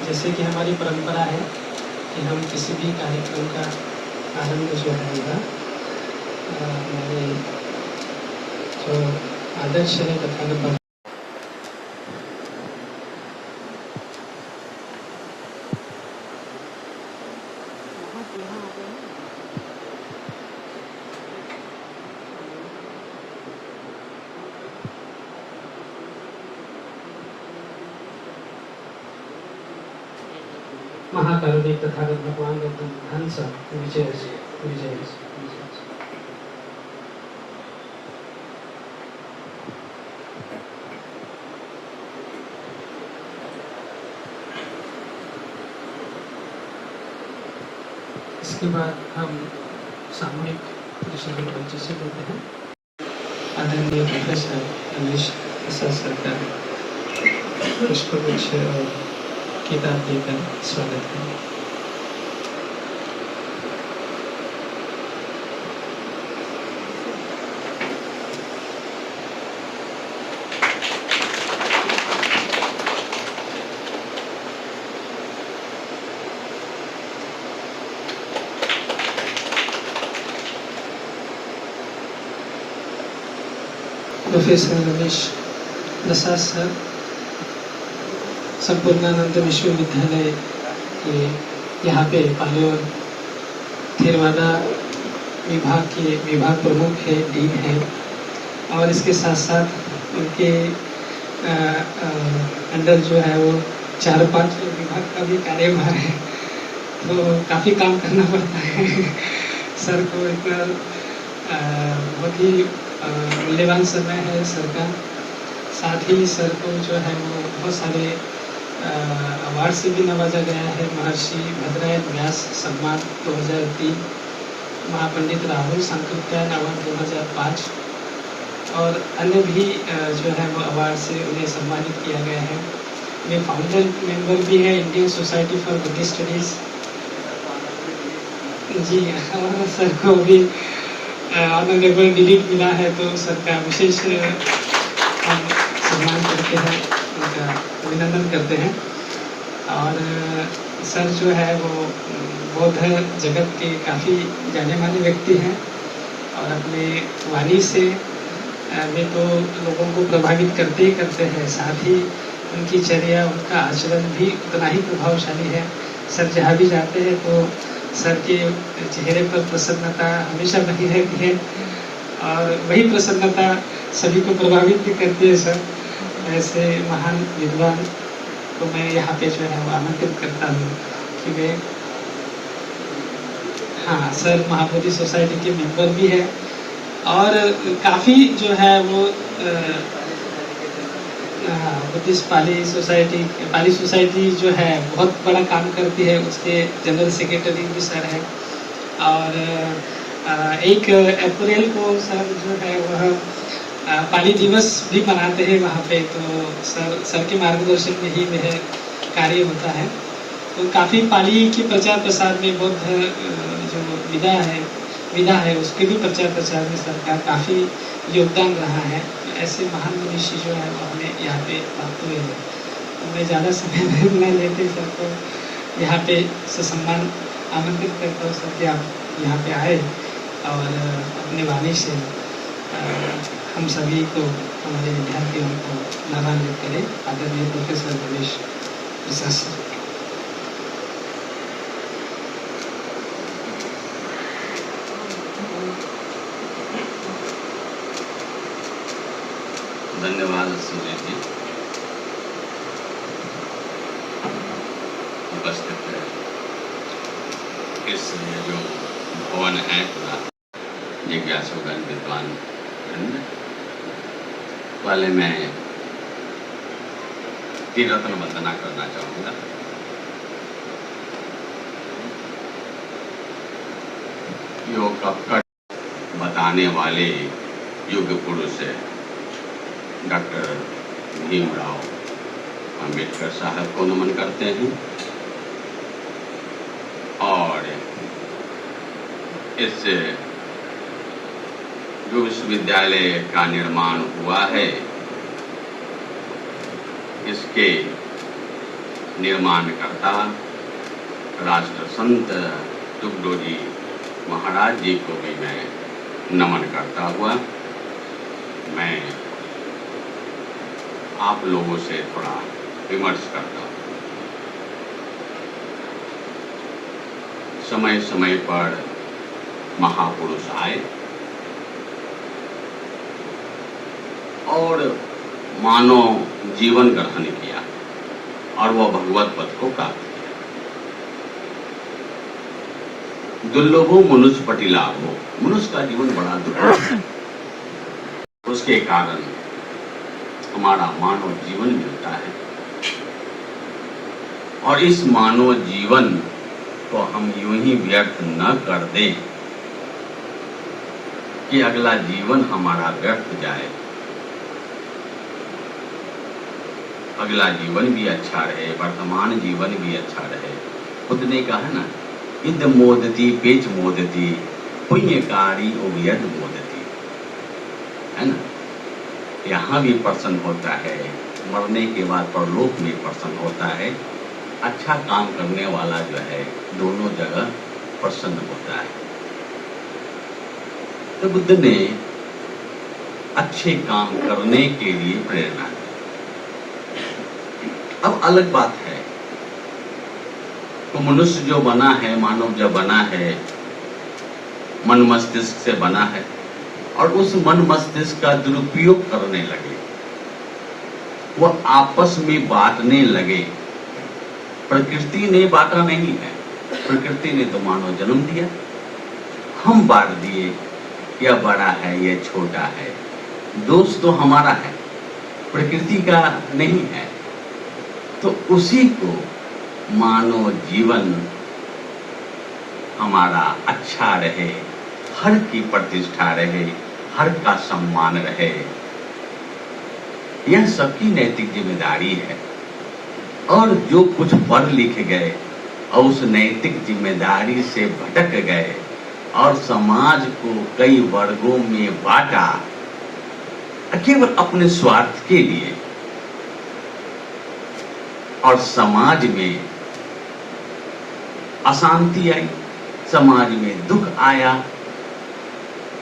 जैसे कि हमारी परंपरा है कि हम किसी भी कार्यक्रम का आरंभ जो है हमारे जो आदर्श है कथानक महाकारुणिक तथागत भगवान गौतम हंस विजय विजय। इसके बाद हम सामूहिक प्रश्न मंच से लेते हैं। आदरणीय प्रोफेसर रमेश प्रसाद सर का पुष्पगुच्छ और किताब देकर स्वागत है। प्रोफेसर रमेश प्रसाद सर संपूर्णानंद विश्वविद्यालय के यहाँ पे पालेवर थेरवादा विभाग के विभाग प्रमुख है, डीन है, और इसके साथ साथ उनके अंडर जो है वो 4-5 विभाग का भी कार्यभार है, तो काफ़ी काम करना पड़ता है सर को। इतना बहुत ही मूल्यवान समय है सर का। साथ ही सर को जो है वो बहुत सारे अवार्ड से भी नवाजा गया है। महर्षि भद्रायन व्यास सम्मान 2003, महापंडित राहुल सांकृत्यायन अवार्ड 2005 और अन्य भी जो है वो अवार्ड से उन्हें सम्मानित किया गया है। वे फाउंडर मेंबर भी है Indian society for Buddhist studies. जी, और सर को भी ऑनरेबल डिलीट मिला है, तो सर का विशेष हम सम्मान करते हैं, उनका अभिनंदन करते हैं। और सर जो है वो बौद्ध जगत के काफ़ी जाने माने व्यक्ति हैं और अपने वाणी से वे तो लोगों को प्रभावित करते ही करते हैं, साथ ही उनकी चर्या, उनका आचरण भी उतना ही प्रभावशाली है। सर जहाँ भी जाते हैं तो सर के चेहरे पर प्रसन्नता हमेशा बनी रहती है और वही प्रसन्नता सभी को प्रभावित भी करती है। सर ऐसे महान विद्वान को मैं यहाँ पे जो है वो आमंत्रित करता हूँ कि वे, हाँ, सर महाबोधि सोसाइटी के मेंबर भी है और काफ़ी जो है वो बुद्धिस्ट पाली सोसाइटी जो है बहुत बड़ा काम करती है। उसके जनरल सेक्रेटरी भी सर है और 1 अप्रैल को सर जो है वह पाली दिवस भी मनाते हैं वहाँ पे, तो सर के मार्गदर्शन में ही वह कार्य होता है। तो काफ़ी पाली के प्रचार प्रसार में बौद्ध जो विधा है उसके भी प्रचार प्रसार में सर का काफ़ी योगदान रहा है। ऐसे महान मनुष्य जो है वो हमें यहाँ पे प्राप्त हुए हैं। तो मैं ज़्यादा समय न लेते सर को यहाँ पे ससम्मान आमंत्रित करता हूँ सर कि आप यहाँ पे आए और अपने वाणी से हम सभी को, हमारे विद्यार्थियों को लाभान्वित करें। आदरणीय प्रोफेसर रमेश प्रसाद सर। धन्यवाद सूर्य जी। उपस्थित है इस जो भवन है पूरा जिज्ञासुगण विद्वान वाले, मैं त्रिरत्न वंदना करना चाहूँगा। योग का बताने वाले युग पुरुष है डॉक्टर भीमराव अंबेडकर साहब को नमन करते हैं और इस जो विश्वविद्यालय का निर्माण हुआ है इसके निर्माणकर्ता राष्ट्र संत तुकडोजी महाराज जी को भी मैं नमन करता हुआ मैं आप लोगों से थोड़ा विमर्श करता हूँ। समय समय पर महापुरुष आए और मानव जीवन ग्रहण किया और वह भगवत पद को प्राप्त किया। दुर्लभो मनुष्य पटिलाभो, मनुष्य का जीवन बड़ा दुर्लभ है। उसके कारण हमारा मानव जीवन मिलता है और इस मानव जीवन को हम यूं ही व्यर्थ न कर दें कि अगला जीवन हमारा व्यर्थ जाए। अगला जीवन भी अच्छा रहे, वर्तमान जीवन भी अच्छा रहे। खुद ने कहा ना, इद मोदती पेच मोदती पुण्यकारी उभयद मोदती, है ना। यहाँ भी प्रसन्न होता है, मरने के बाद परलोक में प्रसन्न होता है। अच्छा काम करने वाला जो है दोनों जगह प्रसन्न होता है। तो बुद्ध ने अच्छे काम करने के लिए प्रेरणा दी। अब अलग बात है, तो मनुष्य जो बना है, मानव जो बना है, मन मस्तिष्क से बना है और उस मन मस्तिष्क का दुरुपयोग करने लगे, वो आपस में बांटने लगे। प्रकृति ने बांटा नहीं है, प्रकृति ने तो मानव जन्म दिया, हम बांट दिए, यह बड़ा है यह छोटा है। दोष तो हमारा है, प्रकृति का नहीं है। तो उसी को मानव जीवन हमारा अच्छा रहे, हर की प्रतिष्ठा रहे, हर का सम्मान रहे, यह सबकी नैतिक जिम्मेदारी है। और जो कुछ पढ़ लिख गए और उस नैतिक जिम्मेदारी से भटक गए और समाज को कई वर्गों में बांटा केवल अपने स्वार्थ के लिए, और समाज में अशांति आई, समाज में दुख आया,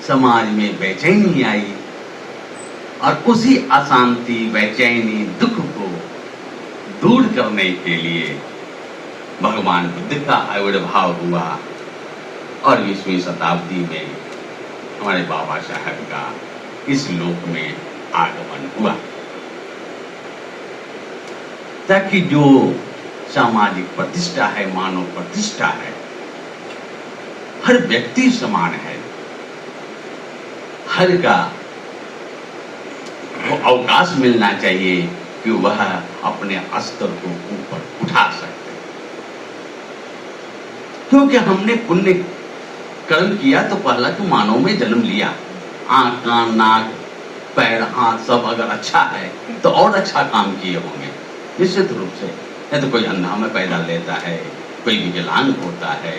समाज में बेचैनी आई, और उसी अशांति, बेचैनी, दुख को दूर करने के लिए भगवान बुद्ध का आविर्भाव हुआ और 20वीं शताब्दी में हमारे बाबा साहब का इस लोक में आगमन हुआ, ताकि जो सामाजिक प्रतिष्ठा है, मानव प्रतिष्ठा है, हर व्यक्ति समान है, हर का वो अवकाश मिलना चाहिए कि वह अपने स्तर को ऊपर उठा सकते। क्योंकि हमने पुण्य कर्म किया तो पहला तो मानव में जन्म लिया। आंख, कान, नाक, पैर, हाथ सब अगर अच्छा है तो और अच्छा काम किए होंगे निश्चित रूप से। नहीं तो कोई अंधा में पैदा लेता है, कोई विकलांग होता है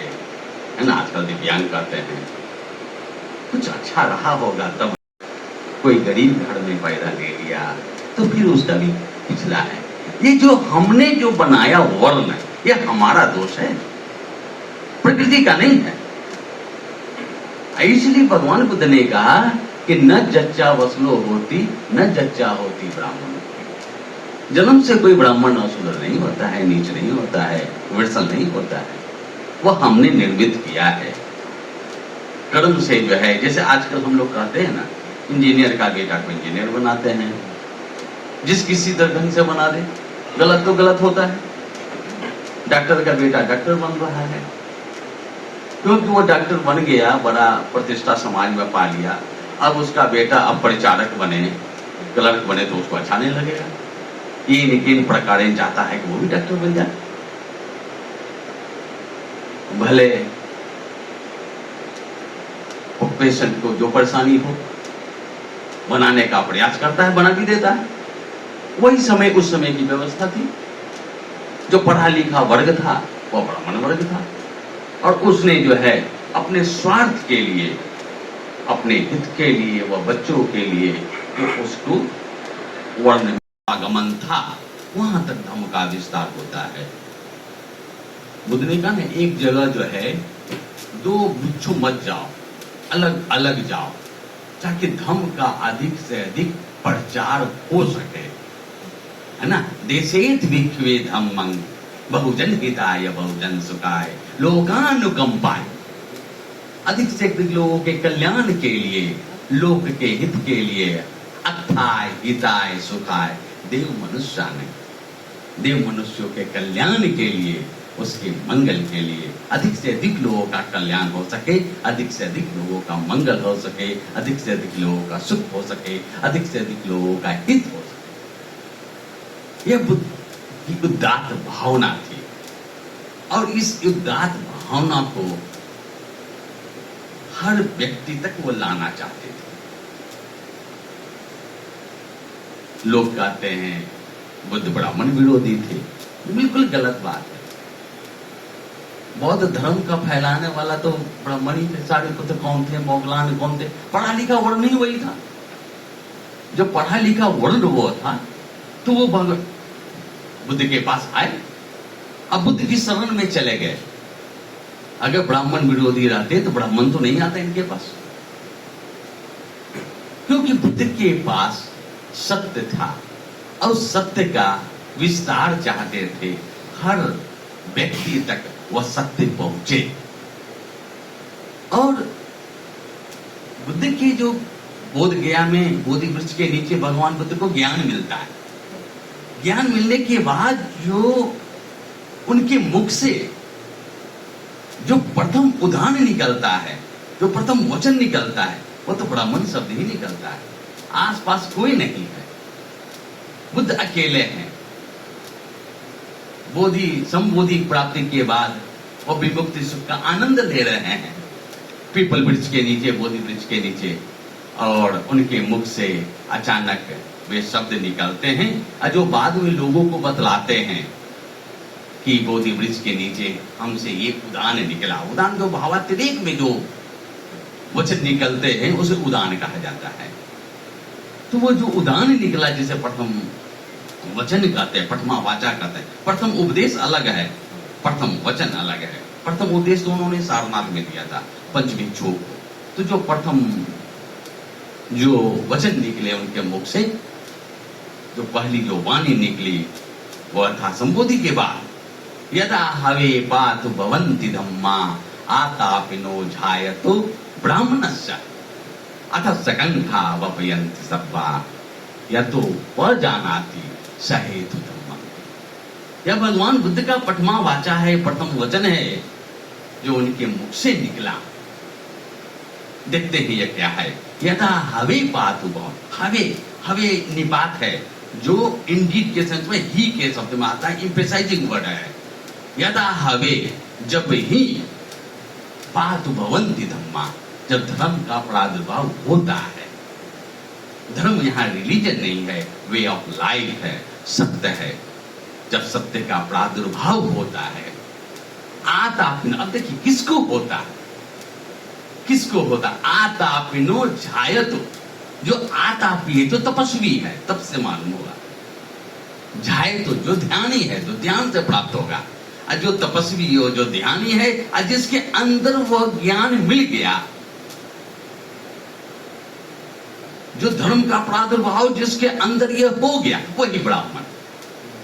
ना, आजकल दिव्यांग कहते हैं। कुछ अच्छा रहा होगा तब। कोई गरीब घर में पैदा ले लिया तो फिर उसका भी पिछला है। ये जो हमने जो बनाया वर्ण, ये हमारा दोष है, प्रकृति का नहीं है। इसलिए भगवान बुद्ध ने कहा कि न जच्चा वसलो होती, न जच्चा होती ब्राह्मण। जन्म से कोई ब्राह्मण असुर नहीं होता है, नीच नहीं होता है, विरसल नहीं होता है, वह हमने निर्मित किया है कर्म से। जो है जैसे आजकल हम लोग कहते हैं ना, इंजीनियर का बेटा को इंजीनियर बनाते हैं, जिस किसी तरह ढंग से बना दे, गलत तो गलत होता है। डॉक्टर का बेटा डॉक्टर बन रहा है क्योंकि वो डॉक्टर बन गया, बड़ा प्रतिष्ठा समाज में पा लिया। अब उसका बेटा अब परिचारक बने, क्लर्क बने तो उसको अच्छा नहीं लगेगा। इन किन प्रकार चाहता है कि वो भी डॉक्टर बन जाए। भले पेशेंट को जो परेशानी हो बनाने का प्रयास करता है, बना भी देता है। वही समय उस समय की व्यवस्था थी। जो पढ़ा लिखा वर्ग था वह ब्राह्मण वर्ग था, और उसने जो है अपने स्वार्थ के लिए, अपने हित के लिए, वह बच्चों के लिए उसको वर्ण में आगमन था। वहां तक धर्म का विस्तार होता है। बुद्ध ने कहा ना, एक जगह जो है दो बिच्छू मत जाओ, अलग अलग जाओ, ताकि धर्म का अधिक से अधिक प्रचार हो सके, है ना। देशेत भिक्षुवे धम्मं बहुजन हिताय बहुजन सुखाय लोकानुकंपाय। अधिक से अधिक लोगों के कल्याण के लिए, लोक के हित के लिए, अथाय हिताय सुखाय, देव मनुष्य ने, देव मनुष्यों के कल्याण के लिए, उसके मंगल के लिए, अधिक से अधिक लोगों का कल्याण हो सके, अधिक से अधिक लोगों का मंगल हो सके, अधिक से अधिक लोगों का सुख हो सके, अधिक से अधिक लोगों का हित हो सके। यह बुद्ध की उदात्त भावना थी, और इस उदात्त भावना को हर व्यक्ति तक वो लाना चाहते थे। लोग कहते हैं बुद्ध ब्राह्मण विरोधी थे, बिल्कुल गलत बात है। बौद्ध धर्म का फैलाने वाला तो ब्राह्मण ही थे। सारिपुत्र कौन थे, मोगलान कौन थे? पढ़ा लिखा वर्ण ही वही था। जब पढ़ा लिखा वर्ण वो था तो वो बुद्ध के पास आए, अब बुद्ध की शरण में चले गए। अगर ब्राह्मण विरोधी रहते तो ब्राह्मण तो नहीं आता इनके पास, क्योंकि बुद्ध के पास सत्य था और सत्य का विस्तार चाहते थे। हर व्यक्ति तक वह सत्य पहुंचे। और बुद्ध के जो बोध गया में बोधि वृक्ष के नीचे भगवान बुद्ध को ज्ञान मिलता है। ज्ञान मिलने के बाद जो उनके मुख से जो प्रथम उदाहरण निकलता है, जो प्रथम वचन निकलता है, वो तो ब्राह्मण शब्द ही निकलता है। आसपास कोई नहीं है, बुद्ध अकेले हैं। बोधि संबोधि प्राप्ति के बाद वो विमुक्ति सुख का आनंद ले रहे हैं पीपल वृक्ष के नीचे, बोधि वृक्ष के नीचे। और उनके मुख से अचानक वे शब्द निकलते हैं जो बाद में लोगों को बतलाते हैं कि बोधि वृक्ष के नीचे हमसे ये उदान निकला। उदान जो भावातिरेक में जो वचन निकलते हैं उसे उदान कहा जाता है। तो वो जो उदान निकला, जिसे प्रथम वचन कहते हैं, प्रथमा वाचा कहते हैं। प्रथम उपदेश अलग है, प्रथम वचन अलग है। प्रथम उपदेश तो उन्होंने सारनाथ में दिया था पंच भिक्षुओं को। तो जो प्रथम जो वचन निकले उनके मुख से, जो पहली जो वाणी निकली वह था संबोधि के बाद, यदा हवे पातु भवन्ति धम्मा आतापिनो झायतु ब्राह्मणस्य अथ सकंखा वपयन्ति सब्बा यतो वजानाति सहेतु धम्मा। यह भगवान बुद्ध का प्रथमा वाचा है, प्रथम वचन है जो उनके मुख से निकला। देखते ही यह क्या है, यथा हवे पातु भवन। हवे हवे निपात है, जो इंडीड के सेंस में ही के शब्द में आता है, एम्फेसाइजिंग वर्ड है। यदा हवे, जब ही, पातु भवन्ति धम्मा, जब धर्म का प्रादुर्भाव होता है। धर्म यहाँ रिलीजन नहीं है, वे ऑफ लाइफ है, सत्य है। जब सत्य का प्रादुर्भाव होता है, आतापिनो, अब देखिए किसको होता है, किसको होता? आतापिनो झायतु। जो आतापी है, जो तपस्वी है, तप से मालूम होगा। झायतु, जो ध्यानी है, जो ध्यान से प्राप्त होगा। और जो तपस्वी हो, जो ध्यानी है, और जिसके अंदर वह ज्ञान मिल गया, जो धर्म का प्रादुर्भाव जिसके अंदर यह हो गया, वही ब्राह्मण।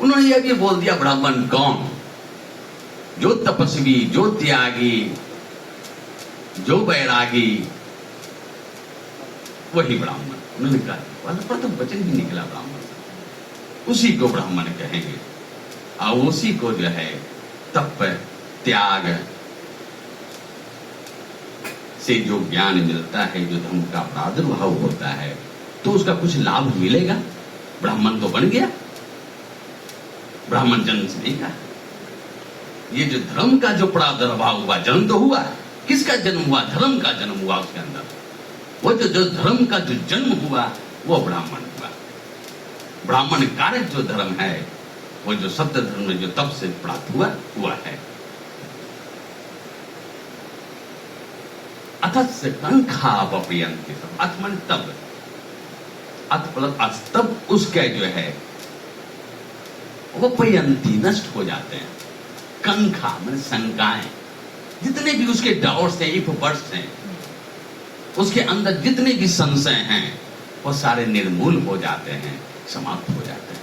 उन्होंने यह भी बोल दिया, ब्राह्मण कौन? जो तपस्वी, जो त्यागी, जो बैरागी, वही ब्राह्मण। उन्होंने कहा, प्रथम वचन ही निकला ब्राह्मण, उसी को ब्राह्मण कहेंगे। और उसी को जो है तप त्याग से जो ज्ञान मिलता है, जो धर्म का प्रादुर्भाव होता है, तो उसका कुछ लाभ मिलेगा। ब्राह्मण तो बन गया, ब्राह्मण जन्म से नहीं कहा। ये जो धर्म का जो प्रादुर्भाव हुआ, जन्म तो हुआ, किसका जन्म हुआ? धर्म का जन्म हुआ उसके अंदर। वो जो धर्म का जो जन्म हुआ वो ब्राह्मण हुआ। ब्राह्मण कारक जो धर्म है, वो जो सत्य धर्म में जो तप से प्राप्त हुआ है। अथ कंखा वपयन्ति, अथ मन तब, अथ प्लस तब उसका जो है वो पयंती नष्ट हो जाते हैं। कंखा मतलब शंकाएं, जितने भी उसके डाउट्स हैं, इफवर्ट्स हैं, उसके अंदर जितने भी संशय हैं वो सारे निर्मूल हो जाते हैं, समाप्त हो जाते हैं।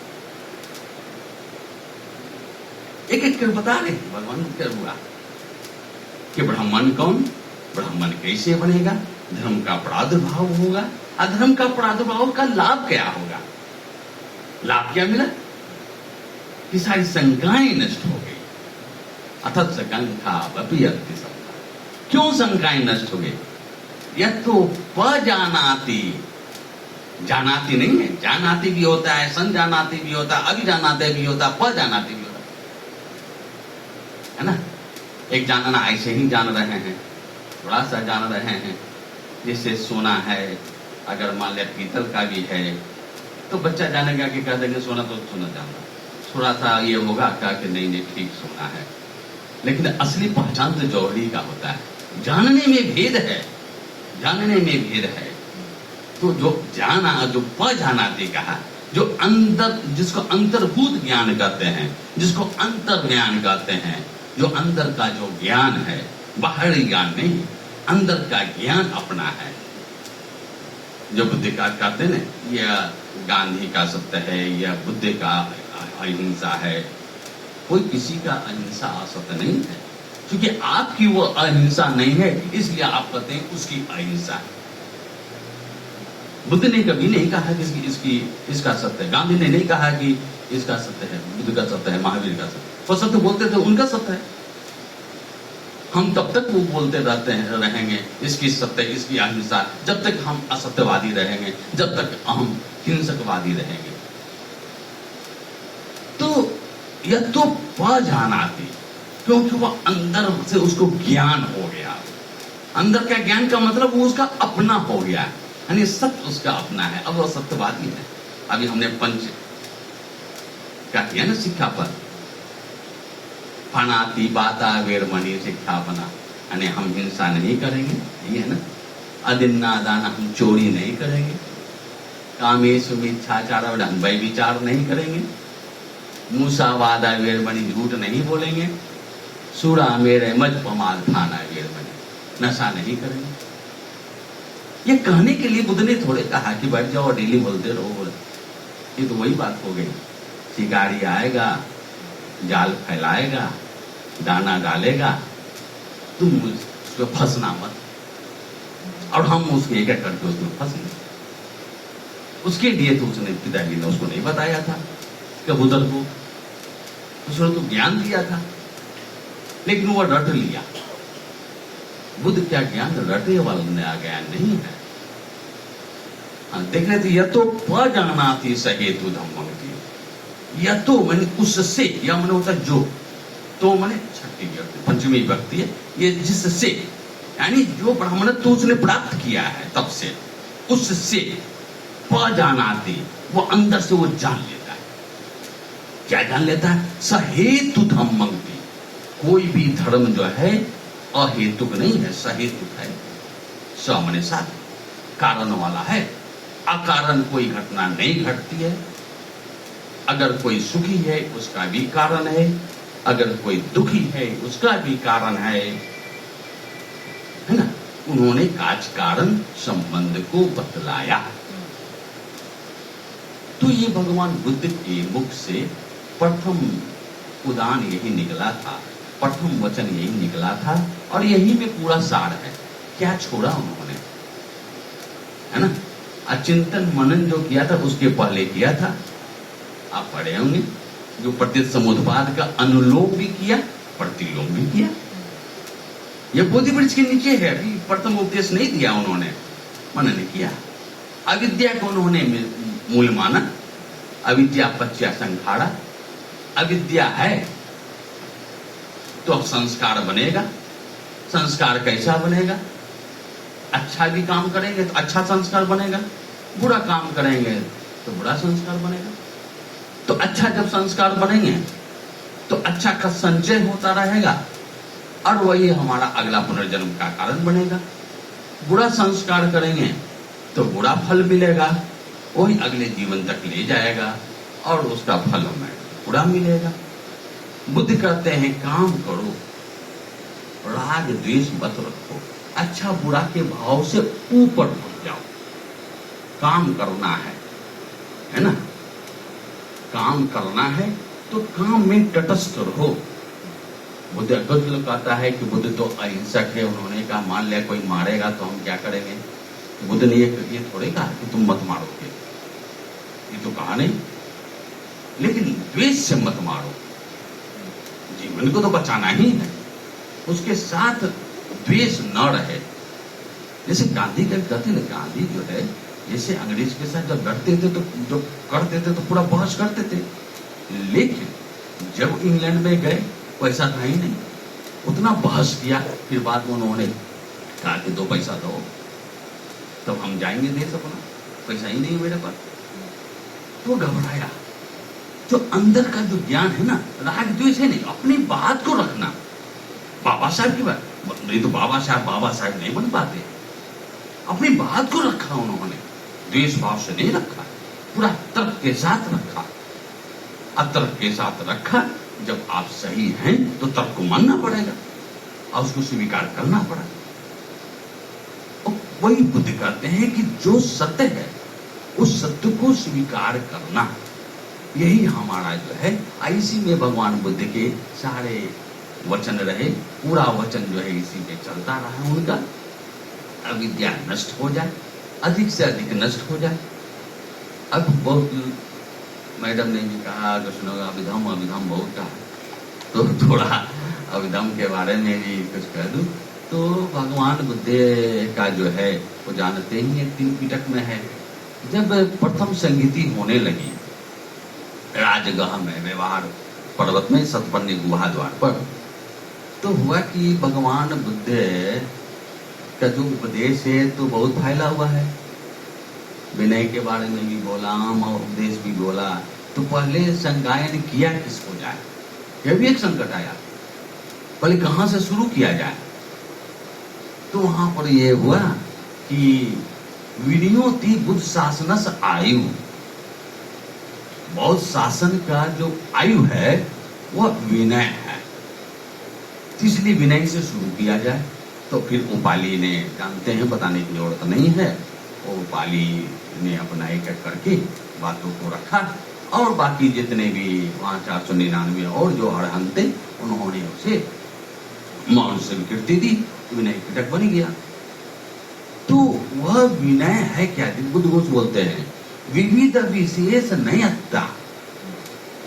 एक एक कर बता रहे हैं भगवान क्या हुआ कि ब्राह्मण कौन, ब्राह्मण कैसे बनेगा, धर्म का प्रादुर्भाव होगा, अधर्म का प्रादुर्भाव का लाभ क्या होगा। लाभ क्या मिला कि सारी शंकाएं नष्ट हो गई। अथत शंका वपियर्ति शंका। क्यों शंकाएं नष्ट हो गई? यह तो पजानाति, जानाति नहीं है, जानाति भी होता है, संजानाति भी होता है, अभिजानाति भी होता है, पजानाति भी होता है ना। एक जानना ऐसे ही जान रहे हैं, थोड़ा सा जान रहे हैं, जैसे सोना है, अगर मान लिया पीतल का भी है तो बच्चा जानेगा कि कह देंगे सोना तो सोना जानना, थोड़ा सा ये होगा क्या कि नहीं नहीं ठीक सोना है, लेकिन असली पहचान तो जौहरी का होता है। जानने में भेद है, जानने में भेद है। तो जो जाना, जो पहचानाते कहा, जो अंदर, जिसको अंतर्भूत ज्ञान कहते हैं, जिसको अंतर ज्ञान कहते हैं, जो अंदर का जो ज्ञान है, बाहरी ज्ञान नहीं, अंदर का ज्ञान अपना है। जो बुद्धिकार कहते हैं ना, यह गांधी का सत्य है, यह बुद्ध का अहिंसा है, कोई किसी का अहिंसा असत्य नहीं है, क्योंकि आपकी वो अहिंसा नहीं है, इसलिए आप कहते हैं उसकी अहिंसा है। बुद्ध ने कभी नहीं कहा कि इसका सत्य है, गांधी ने नहीं कहा कि इसका सत्य है, बुद्ध का सत्य है, महावीर का सत्य। वो सत्य बोलते थे, उनका सत्य है। हम तब तक वो बोलते रहते हैं, रहेंगे इसकी सत्य, इसकी अहिंसा, जब तक हम असत्यवादी रहेंगे, जब तक हम हिंसकवादी रहेंगे। तो यह तो पहचानाती, क्योंकि वह अंदर से उसको ज्ञान हो गया। अंदर का ज्ञान का मतलब वो उसका अपना हो गया, यानी सत्य उसका अपना है। अब वह सत्यवादी है। अभी हमने पंच क्या किया ना शिक्षा पर, फनाती बाता वेरमणि शिक्षा बना, यानी हम हिंसा नहीं करेंगे, यही है ना। अदिन्ना दाना, हम चोरी नहीं करेंगे, कामेशु मिथ्याचार, हम व्यभिचार नहीं करेंगे, मूसावादा वेरमणि, झूठ नहीं बोलेंगे, सूरा मेरे मजपमाल थाना वेरमणि, नशा नहीं करेंगे। ये कहने के लिए बुद्ध ने थोड़े कहा कि बैठ जाओ डेली बोलते रहो। ये तो वही बात हो गई, शिकारी आएगा, जाल फैलाएगा, दाना डालेगा, तुम उसको फंसना मत, और हम उसके एक एक करके उसमें फंसेंगे। उसके लिए तो उसने, पिताजी ने उसको नहीं बताया था कि बुद्ध को, उसने तो ज्ञान दिया था, लेकिन वो रट लिया। बुद्ध क्या ज्ञान रटने वाला ज्ञान नहीं है। देख रहे थे, यह तो पजानाति सहेतु धम्मं की, यह तो मैंने उससे, या मैंने होता जो, तो मैंने छठी व्यक्ति, पंचमी व्यक्ति है, ये जिससे, यानी जो ब्राह्मणत्व उसने प्राप्त किया है तब से, उससे पजानाति, वो अंदर से वो जान लेता है। क्या जान लेता है? सहेतु धम्मं की, कोई भी धर्म जो है अहेतुक नहीं है, सहेतुक है। स माने साथ, कारण वाला है, अकारण कोई घटना नहीं घटती है। अगर कोई सुखी है उसका भी कारण है, अगर कोई दुखी है उसका भी कारण है ना। उन्होंने काच कारण संबंध को बतलाया। तो ये भगवान बुद्ध के मुख से प्रथम उदान यही निकला था, प्रथम वचन यही निकला था, और यही में पूरा सार है। क्या छोड़ा उन्होंने, है ना। अचिंतन मनन जो किया था उसके पहले किया था, आप पढ़े होंगे, जो प्रत्यक्ष समुद्पाद का अनुलोम भी किया, प्रतिलोम भी किया। यह बोधि वृक्ष के नीचे है, अभी प्रथम उपदेश नहीं दिया उन्होंने, मनन किया। अविद्या को उन्होंने मूल माना, अविद्या पच्या संखाड़ा, अविद्या है तो अब संस्कार बनेगा। संस्कार कैसा बनेगा? अच्छा भी काम करेंगे तो अच्छा संस्कार बनेगा, बुरा काम करेंगे तो बुरा संस्कार बनेगा। तो अच्छा जब संस्कार बनेंगे तो अच्छा का संचय होता रहेगा, और वही हमारा अगला पुनर्जन्म का कारण बनेगा। बुरा संस्कार करेंगे तो बुरा फल मिलेगा, वही अगले जीवन तक ले जाएगा और उसका फल हमें थोड़ा मिलेगा। बुद्ध कहते हैं काम करो, राग द्वेष मत रखो, अच्छा बुरा के भाव से ऊपर उठ जाओ। काम करना है ना, काम करना है तो काम में तटस्थ रहो। बुद्ध कुछ लोग कहता है कि बुद्ध तो अहिंसक है, उन्होंने कहा मान लिया कोई मारेगा तो हम क्या करेंगे। बुद्ध ने ये थोड़े कहा कि तुम मत मारोगे, ये तो कहा नहीं, लेकिन द्वेष से मत मारो। जीवन को तो बचाना ही है, उसके साथ द्वेष न रहे। जैसे गांधी का कहते हैं, गांधी जो है जैसे अंग्रेज के साथ जब लड़ते थे तो जो करते थे तो पूरा बहस करते थे, लेकिन जब इंग्लैंड में गए पैसा था ही नहीं, उतना बहस किया, फिर बाद में उन्होंने कहा कि 2 पैसा दो तब हम जाएंगे देश अपना, पैसा ही नहीं मेरे पास। तो घबराया। जो अंदर का जो ज्ञान है ना, राग द्वेष है नहीं, अपनी बात को रखना। बाबा साहब की बात नहीं तो बाबा साहब नहीं बन पाते। अपनी बात को रखा उन्होंने, द्वेष भाव से नहीं रखा, पूरा तर्क के साथ रखा। अतर्क के साथ रखा। जब आप सही हैं तो तर्क को मानना पड़ेगा और उसको स्वीकार करना पड़ेगा। और वही बुद्ध कहते हैं कि जो सत्य है उस सत्य को स्वीकार करना, यही हमारा जो है। इसी में भगवान बुद्ध के सारे वचन रहे, पूरा वचन जो है इसी में चलता रहा उनका। अविद्या नष्ट हो जाए, अधिक से अधिक नष्ट हो जाए। अब बहुत मैडम ने भी कहा कृष्ण अभिधम बहुत कहा, तो थोड़ा अभिधम के बारे में भी कुछ कह दूं। तो भगवान बुद्ध का जो है वो जानते ही है, 3 पिटक में है। जब प्रथम संगीति होने लगी राजगह में, व्यवहार पर्वत में, सतपन्नी गुहा द्वार पर, तो हुआ कि भगवान बुद्ध का जो उपदेश है तो बहुत फैला हुआ है। विनय के बारे में भी बोला और उपदेश भी बोला। तो पहले संगायन किया किसको जाए, यह भी एक संकट आया, पहले कहां से शुरू किया जाए। तो वहां पर यह हुआ कि विनियोति बुद्ध शासनस आयु, बौद्ध शासन का जो आयु है वह विनय है, इसलिए विनय से शुरू किया जाए। तो फिर उपाली ने, जानते हैं बताने की जरूरत नहीं है, उपाली ने अपना एक एक करके बातों को रखा और बाकी जितने भी वहां 499 और जो अरहंत थे उन्होंने उसे मौन से विकृति दी, विनय पिटक बन गया। तो वह विनय है क्या, बुद्ध घोष बोलते हैं विविध विशेष नयता।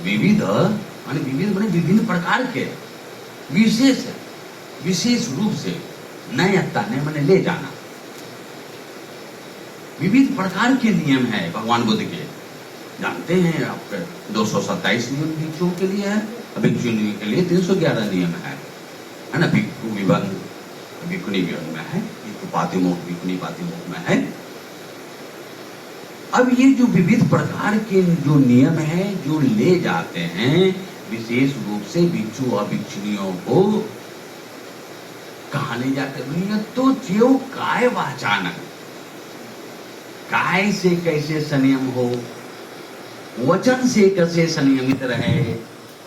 विविध माने विविध माने विभिन्न प्रकार के, विशेष विशेष रूप से, नयता ने माने ले जाना। विविध प्रकार के नियम है भगवान बुद्ध के, जानते हैं आपके 227 नियम भिक्षुओं के लिए है, भिक्षुणी के लिए 311 नियम है ना। भिक्षु विबंध भिक्षुणी विबंध में है, पातिमोक्ष भिक्षुणी पातिमोक्ष में है। अब ये जो विविध प्रकार के जो नियम है जो ले जाते हैं विशेष रूप से भिक्षु और भिक्षुणियों को, कहा ले जाते हैं तो ज्यो काय वाचानक, काय से कैसे संयम हो, वचन से कैसे संयमित रहे।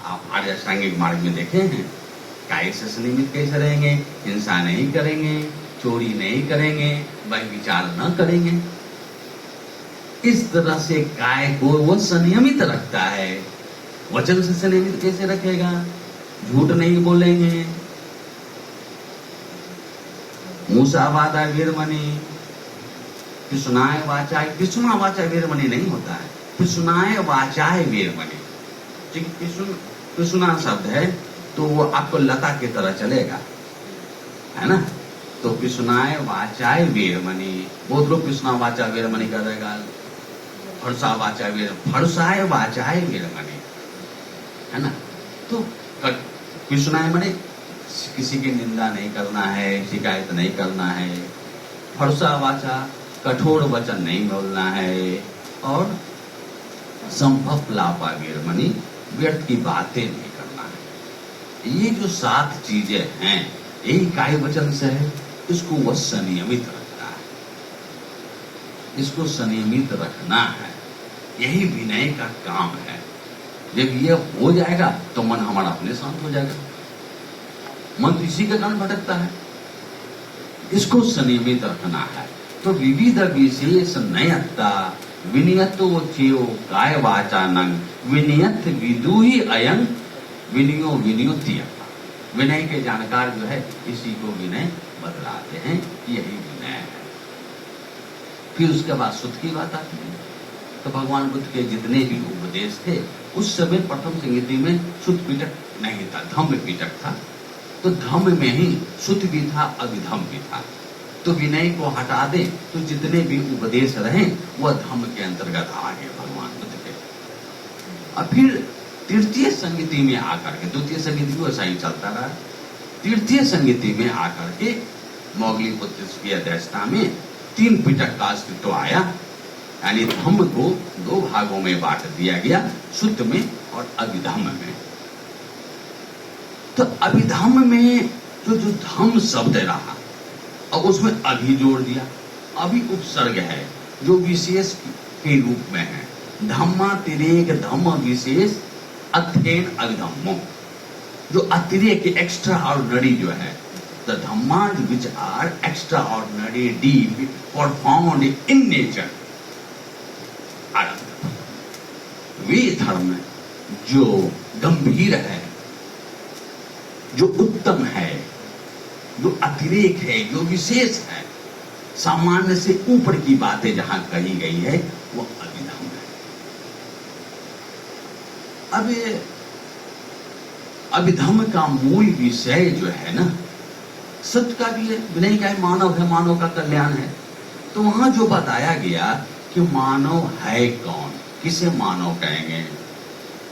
आप आर्य अष्टांगिक मार्ग में देखे हैं, काय से संयमित कैसे रहेंगे, हिंसा नहीं करेंगे, चोरी नहीं करेंगे, व्यभिचार न करेंगे। इस तरह से काय को वो संयमित रखता है। वचन से संयमित कैसे रखेगा, झूठ नहीं बोलेंगे, मूसावादा वीरमणि, कृष्णाय वाचाय, कृष्णा वाचा वीरमणि नहीं होता है, कृष्णाय वाचाय वीरमणि। कृष्णा शब्द है तो वो आपको लता की तरह चलेगा, है ना। तो कृष्णाय वाचाय वीरमणि, बहुत लोग कृष्णा वाचा वीरमणि करेगा, फरसा वाचा वीर, फरसाय वाचाय वीरमणि, है ना। तो कृष्णाय माने किसी की निंदा नहीं करना है, शिकायत नहीं करना है। फरसा वाचा, कठोर वचन नहीं बोलना है। और संभव वीरमणि, व्यर्थ की बातें नहीं करना है। ये जो 7 चीजें हैं यही काय वचन से है, इसको वह संयमित रखना है, इसको संयमित रखना है, यही विनय का काम है। जब ये हो जाएगा तो मन हमारा अपने शांत हो जाएगा। मन तो इसी के कारण भटकता है, इसको संयमित रखना है। तो विविध विशेष नयत्ता विनियतो चेयो काय वाचानंग विनियत विदुही अयं विनियो विनियोत्य। विनय के जानकार जो है इसी को विनय बतलाते हैं, यही विनय है। फिर उसके बाद सुध की बात आती है। तो भगवान बुद्ध के जितने भी उपदेश थे उस समय प्रथम संगति में सुध पिटक नहीं था, धम्म पिटक था। तो धम्म में ही सुध भी था, अभिधम्म भी था। तो विनय को हटा दे तो जितने भी उपदेश रहे वह धम्म के अंतर्गत आ गए भगवान बुद्ध के। और फिर तृतीय संगति में आकर के, द्वितीय संगति में ऐसा ही चलता रहा, तृतीय संगति में आकर के मौगलीपुत्र की अध्यक्षता में 3 पिटक का अस्तित्व आया। यानी धम्म को 2 भागों में बांट दिया गया, शुद्ध में और अभिधम्म में। तो अभिधम्म में जो धम्म शब्द रहा और उसमें अभि जोड़ दिया। अभि उपसर्ग है जो विशेष के रूप में है। धम्मातिरेक धम्म विशेष अथेन अभिधम्मो, जो अतिरेक एक्स्ट्रा ऑर्डिनरी जो है, the dhammas which are extraordinary deep performed in nature, वे धर्म जो गंभीर है, जो उत्तम है, जो अतिरेक है, जो विशेष है, सामान्य से ऊपर की बातें जहां कही गई है वो अभिधम्म है। अब अभिधम्म का मूल विषय जो है ना, सत्य का भी है, विनय का है, मानव है, मानव का कल्याण है। तो वहां जो बताया गया कि मानव है कौन, किसे मानव कहेंगे,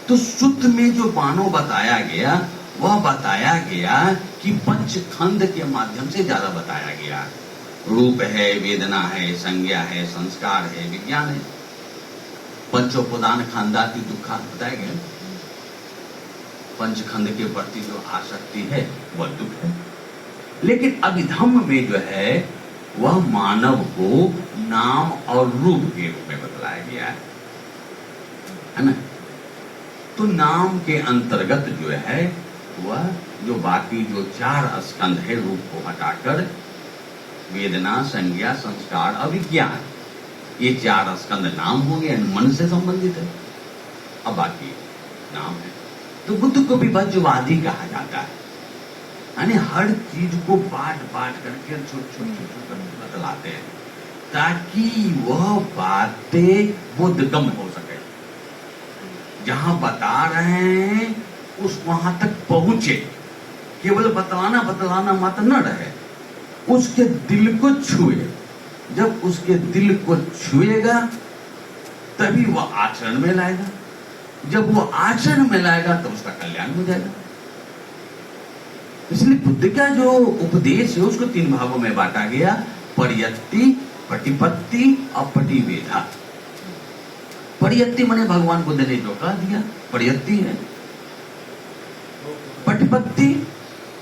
तो शुद्ध में जो मानव बताया गया वह बताया गया कि पंचखंड के माध्यम से ज्यादा बताया गया। रूप है, वेदना है, संज्ञा है, संस्कार है, विज्ञान है। पंचोपादान खंडाति दुखा बताया गया। पंचखंड के प्रति जो आसक्ति है वह दुख है। लेकिन अभिधम्म में जो है वह मानव को नाम और रूप के रूप में बतलाया गया है ना। तो नाम के अंतर्गत जो है वह जो बाकी जो 4 स्कंध है, रूप को हटाकर वेदना, संज्ञा, संस्कार और विज्ञान, ये 4 स्कंध नाम हो गए, मन से संबंधित है। अब बाकी नाम है। तो बुद्ध को भी वज्रवादी कहा जाता है, यानी हर चीज को बांट करके छोटे बतलाते हैं ताकि वह बातें बोधगम हो सके। जहां बता रहे हैं उस वहां तक पहुंचे, केवल बतलाना मत न रहे, उसके दिल को छुए। जब उसके दिल को छुएगा तभी वह आचरण में लाएगा। जब वो आचरण में लाएगा तो उसका कल्याण हो जाएगा। इसलिए बुद्ध का जो उपदेश है उसको 3 भागों में बांटा गया, परियत्ति, प्रतिपत्ति और प्रतिवेदा। परियत्ति माने भगवान बुद्ध ने जो कह दिया परियत्ति है। प्रतिपत्ति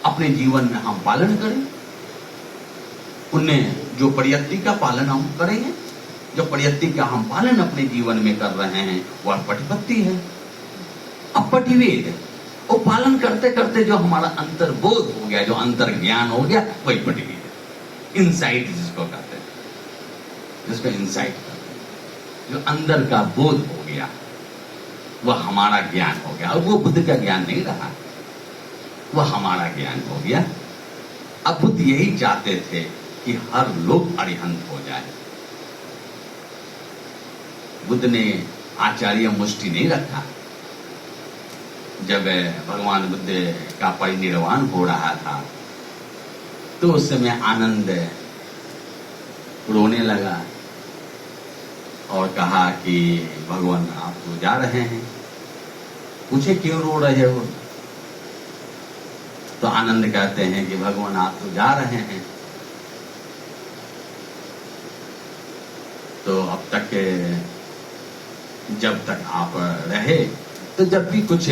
अपने जीवन में हम पालन करें, उन्हें जो परियत्ति का पालन हम करेंगे, जो परियत्ति का हम पालन अपने जीवन में कर रहे हैं वह प्रतिपत्ति है। अब प्रतिवेद, वो पालन करते करते जो हमारा अंतर्बोध हो गया, जो अंतर ज्ञान हो गया, वही प्रतिवेद है। इंसाइट जिसको कहते हैं, जिसको इंसाइट कहते हैं, जो अंदर का बोध हो गया वह हमारा ज्ञान हो गया। और वो बुद्ध का ज्ञान नहीं रहा, वह हमारा ज्ञान हो गया। अब बुद्ध यही चाहते थे कि हर लोग अरिहंत हो जाए। बुद्ध ने आचार्य मुष्टि नहीं रखा। जब भगवान बुद्ध का परिनिर्वाण हो रहा था तो उस समय आनंद रोने लगा और कहा कि भगवान आप तो जा रहे हैं। पूछे क्यों रो रहे हो? तो आनंद कहते हैं कि भगवान आप तो जा रहे हैं, तो अब तक जब तक आप रहे तो जब भी कुछ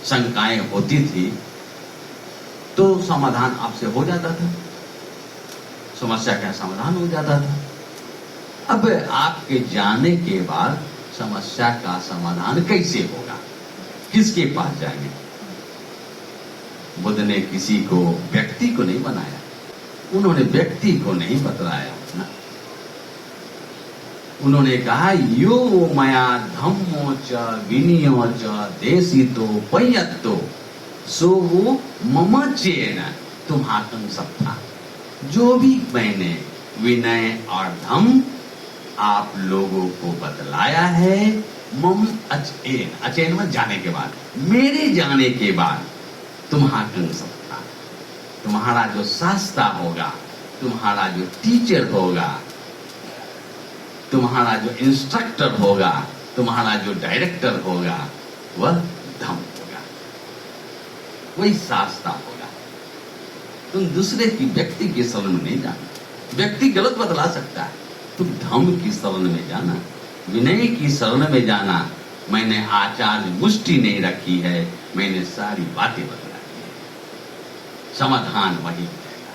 शंकाएं होती थी तो समाधान आपसे हो जाता था, समस्या का समाधान हो जाता था। अब आपके जाने के बाद समस्या का समाधान कैसे होगा? किसके पास जाएंगे? बुद्ध ने किसी को, व्यक्ति को नहीं बनाया, उन्होंने व्यक्ति को नहीं बतलाया ना। उन्होंने कहा यो मया धम्मो च विनयो च देशितो पयत्तो सो वो मम चेन तुम्हाकं सत्ता। जो भी मैंने विनय और धम्म आप लोगों को बतलाया है, मम अचेन, अचेन में जाने के बाद, मेरे जाने के बाद तुम्हाकं सत्ता, तुम्हारा जो शास्त्रा होगा, तुम्हारा जो टीचर होगा, तुम्हारा जो इंस्ट्रक्टर होगा, तुम्हारा जो डायरेक्टर होगा, वह धम्म होगा, वही शास्त्रा होगा। तुम दूसरे की व्यक्ति की शरण में नहीं जाना, व्यक्ति गलत बतला सकता है, तुम धम्म की शरण में जाना, विनय की शरण में जाना। मैंने आचार्य मुष्टि नहीं रखी है, मैंने सारी बातें बतला दी है, समाधान वही मिलेगा।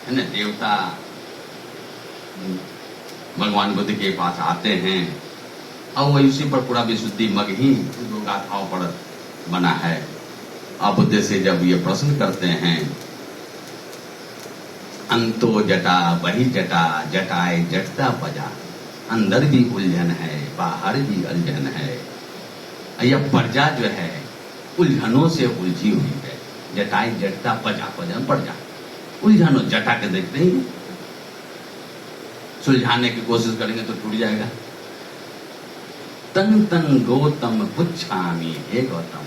है ना, देवता भगवान बुद्ध के पास आते हैं और वही उसी पर पूरा विशुद्धि मग ही दो गाथाओं पर बना है। अब बुद्ध से जब ये प्रश्न करते हैं, अंतो जटा वही जटा, जटाए जटता पजा, अंदर भी उलझन है बाहर भी उलझन है। यह प्रजा जो है उलझनों से उलझी हुई है। जटाए जटता पजा, पजा प्रजा, उलझनों, जटा के देखते ही सुलझाने की कोशिश करेंगे तो टूट जाएगा। तंग तंग गौतम पुच्छामी, हे गौतम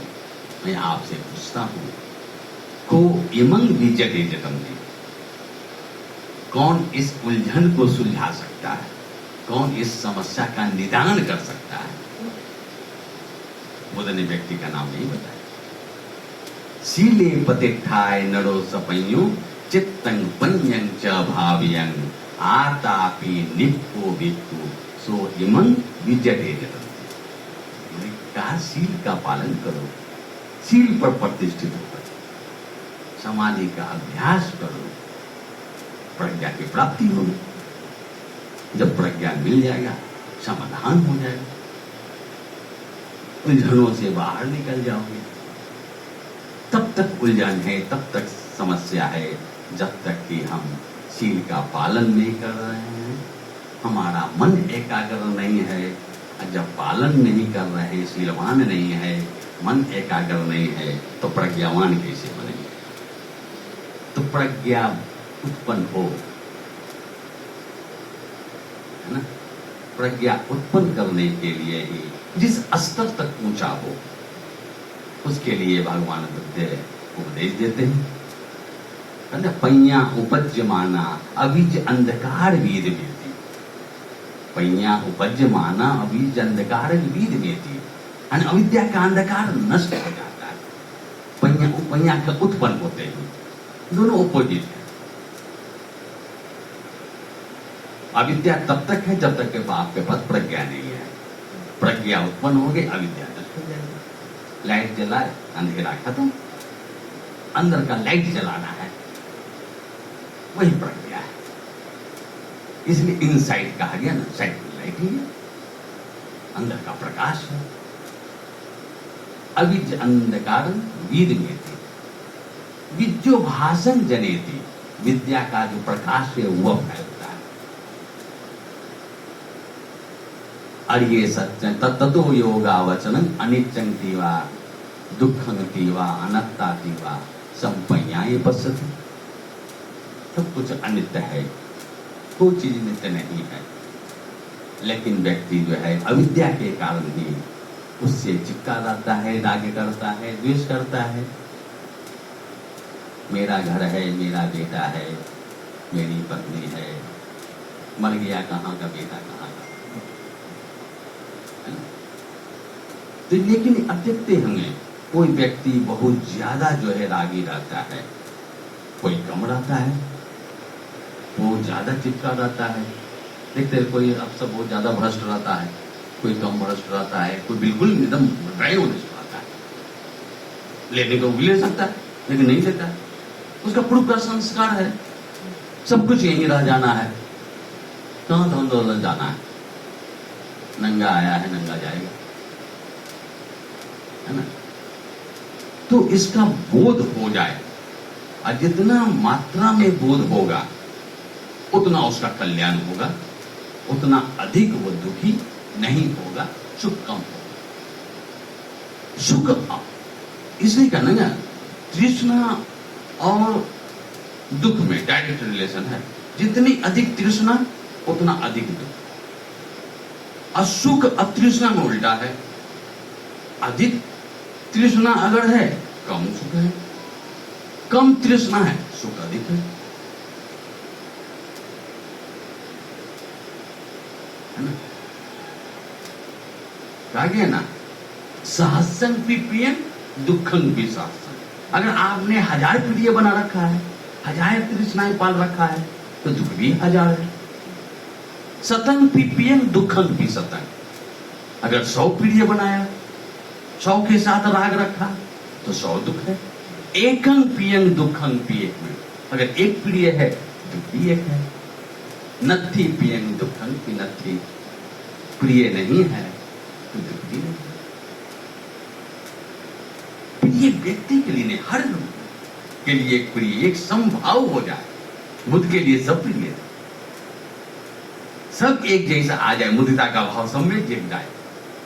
मैं आपसे पूछता हूं, को इमंग भी जटे जटम दी, कौन इस उलझन को सुलझा सकता है, कौन इस समस्या का निदान कर सकता है? बुद्ध ने व्यक्ति का नाम नहीं बताया। सीले पतिठाय नरो सपयु चित्तंग पन्यं च भाव्यं आतापि निप्पो भिक्खु सो इमं विजटे जटम। कहा सील का पालन करो, सील पर प्रतिष्ठित होकर समाधि का अभ्यास करो, प्रज्ञा की प्राप्ति होगी। जब प्रज्ञा मिल जाएगा समाधान हो जाएगा, उलझनों से बाहर निकल जाओगे। तब तक उलझन है, तब तक समस्या है, जब तक कि हम शील का पालन नहीं कर रहे हैं, हमारा मन एकाग्र नहीं है। जब पालन नहीं कर रहे हैं, शीलवान नहीं है, मन एकाग्र नहीं है, तो प्रज्ञावान कैसे बनेंगे? तो प्रज्ञा उत्पन्न हो, है ना, प्रज्ञा उत्पन्न करने के लिए ही जिस स्तर तक पहुंचा हो, उसके लिए भगवान बुद्ध उपदेश देते हैं। पैया उपज्यमाना अभिज अंधकार वीद वेती, पैया उपज्यमाना अभिज अंधकार वीद वेती, अविद्या का अंधकार नष्ट हो जाता है। पैया का उत्पन्न होते हैं, दोनों अपोजिट है। अविद्या तब तक है जब तक कि आपके पास प्रज्ञा नहीं है। प्रज्ञा उत्पन्न हो गई, अविद्या नष्ट हो जाएगी। लाइट जलाए, अंधेरा खत्म, अंदर का लाइट जलाना है, वही प्रज्ञा है। इसलिए इनसाइड कहा गया ना, साइड में लाइट ही है, अंदर का प्रकाश है। अविज अंधकार वीद में थी, विद्यो भाषण जनेती, विद्या का जो प्रकाश है वह फैलता है। और ये सत्य तत्तो योगा वचन अनित्यं तीवा दुखं तीवा अनत्ता तीवा संपय्याय पश्यति। सब कुछ अनित्य है, कोई चीज नित्य नहीं है। लेकिन व्यक्ति जो है अविद्या के कारण ही उससे चिपका रहता है, राग करता है, द्वेष करता है। मेरा घर है, मेरा बेटा है, मेरी पत्नी है, मर गया कहाँ का बेटा कहाँ का। तो लेकिन अब देखते होंगे कोई व्यक्ति बहुत ज्यादा जो है रागी रहता है, कोई कम रहता है, वो ज्यादा चिपका रहता है। देखते कोई अफसर बहुत ज्यादा भ्रष्ट रहता है, कोई कम भ्रष्ट रहता है, कोई बिल्कुल एकदम ड्राई होने से रहता है। लेने को भी ले सकता है लेकिन नहीं लेता, उसका पूर्व का संस्कार है, सब कुछ यहीं रह जाना है, कहाँ धन दौलत जाना है। नंगा आया है नंगा जाएगा, है ना। तो इसका बोध हो जाए, और जितना मात्रा में बोध होगा उतना उसका कल्याण होगा, उतना अधिक वो दुखी नहीं होगा, सुख कम होगा। सुख इसलिए कहना ना, तृष्णा और दुख में डायरेक्ट रिलेशन है। जितनी अधिक तृष्णा उतना अधिक दुख। और सुख अतृष्णा में उल्टा है। अधिक तृष्णा अगर है कम सुख है, कम तृष्णा है सुख अधिक है ना। कहा गया ना, सहस्रं प्रियं दुखं भी सहस्रं। अगर आपने 1000 प्रिय बना रखा है, 1000 तृष्णाएं पाल रखा है, तो दुख भी 1000 है। शतं प्रियं दुखं भी शतं। अगर 100 प्रिय बनाया, 100 के साथ राग रखा, तो 100 दुख है। एकं प्रियं दुखं प्रिय में, अगर एक प्रिय है दुख भी एक है। नत्थि प्रियं दुखं की नत्थि, प्रिय नहीं है तो दुख भी नहीं है। प्रिय व्यक्ति के लिए नहीं, हर के लिए एक प्रिय, एक समभाव हो जाए। बुद्ध के लिए सब प्रिय है, सब एक जैसा आ जाए। मुदिता का भाव सब में जग जाए,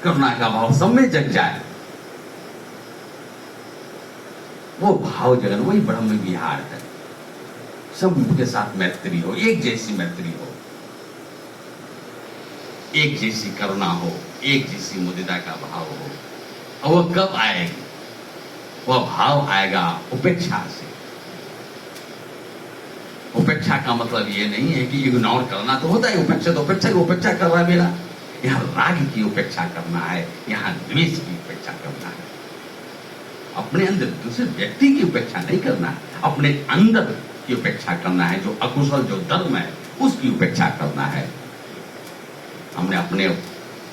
करुणा का भाव सब में जग जाए। वो भाव जगन वही ब्रह्म विहार है। सब के साथ मैत्री हो, एक जैसी मैत्री हो, एक जैसी करुणा हो, एक जैसी मुदिता का भाव हो। और वह कब आएगी? वह भाव आएगा उपेक्षा से। उपेक्षा का मतलब ये नहीं है कि इग्नोर करना तो होता है। उपेक्षा तो उपेक्षा कर रहा है मेरा। यहाँ राग की उपेक्षा करना है, यहाँ द्वेष की उपेक्षा करना है। अपने अंदर दूसरे व्यक्ति की उपेक्षा नहीं करना है, अपने अंदर की उपेक्षा करना है। जो अकुशल जो धर्म है उसकी उपेक्षा करना है। हमने अपने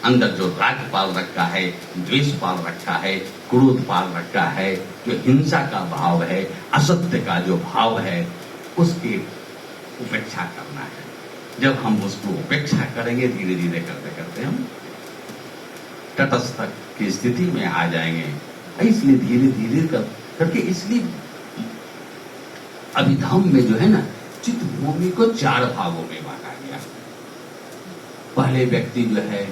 अंदर जो राग पाल रखा है, द्वेष पाल रखा है, क्रोध पाल रखा है, जो हिंसा का भाव है, असत्य का जो भाव है, उसकी उपेक्षा करना है। जब हम उसको उपेक्षा करेंगे, धीरे धीरे करते करते हम तटस्थ की स्थिति में आ जाएंगे। इसलिए धीरे धीरे करके, इसलिए अभिधम्म में जो है ना, चित्त भूमि को 4 भागों में बांटा गया। पहले व्यक्ति जो है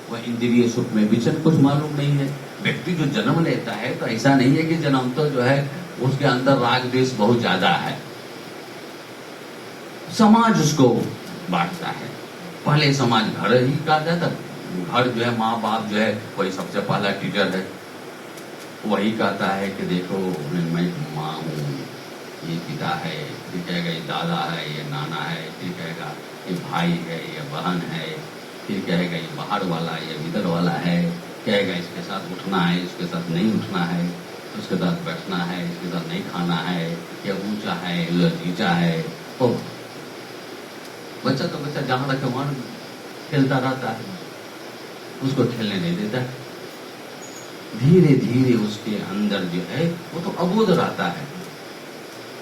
वह इंद्रिय सुख में विचरण कुछ मालूम नहीं है। व्यक्ति जो जन्म लेता है तो ऐसा नहीं है कि जन्म तो जो है उसके अंदर राग द्वेष बहुत ज्यादा है। समाज उसको बांटता है। पहले समाज घर ही कहा जाता। घर जो है, माँ बाप जो है, वही सबसे पहला टीचर है। वही कहता है कि देखो मैं माँ हूँ, ये पिता है, फिर कहेगा ये दादा है, ये नाना है, फिर कहेगा ये भाई है, ये बहन है, फिर कहेगा ये बाहर वाला, ये भीतर वाला है, कहेगा इसके साथ उठना है, इसके साथ नहीं उठना है, उसके साथ बैठना है, इसके साथ नहीं खाना है, ये ऊंचा है, ये नीचा है। तो बच्चा तो बच्चा जहां रखे वहां खेलता रहता है, उसको खेलने नहीं देता। धीरे धीरे उसके अंदर जो है वो तो अबोध रहता है,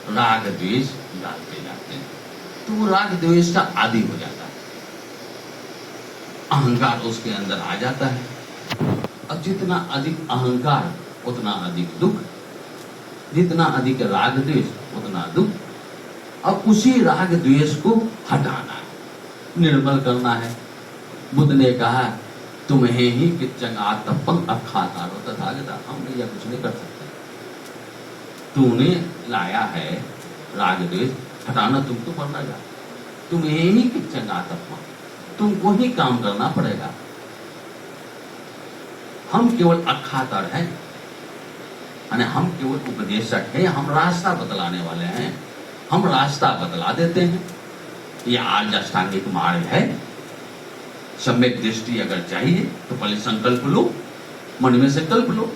राग द्वेष डालते जाते हैं, तो वो राग द्वेष का आदि हो जाता है। अहंकार उसके अंदर आ जाता है। अब जितना अधिक अहंकार उतना अधिक दुख, जितना अधिक राग द्वेष उतना दुख। अब उसी राग द्वेष को हटाना है, निर्मल करना है। बुद्ध ने कहा तुम्हें ही किच्चन आत्मपं अखातारो तथागता, हम यह कुछ नहीं कर सकते। तूने लाया है राग द्वेष, हटाना तुमको पड़ना जा। तुम्हें ही किच्चन आत्मपं, तुमको ही काम करना पड़ेगा। हम केवल अखातर हैं, यानी हम केवल उपदेशक हैं, हम रास्ता बतलाने वाले हैं। हम रास्ता बतला देते हैं। ये आर्य अष्टांगिक मार्ग है। सम्यक दृष्टि अगर चाहिए तो पहले संकल्प लो, मन में संकल्प लो,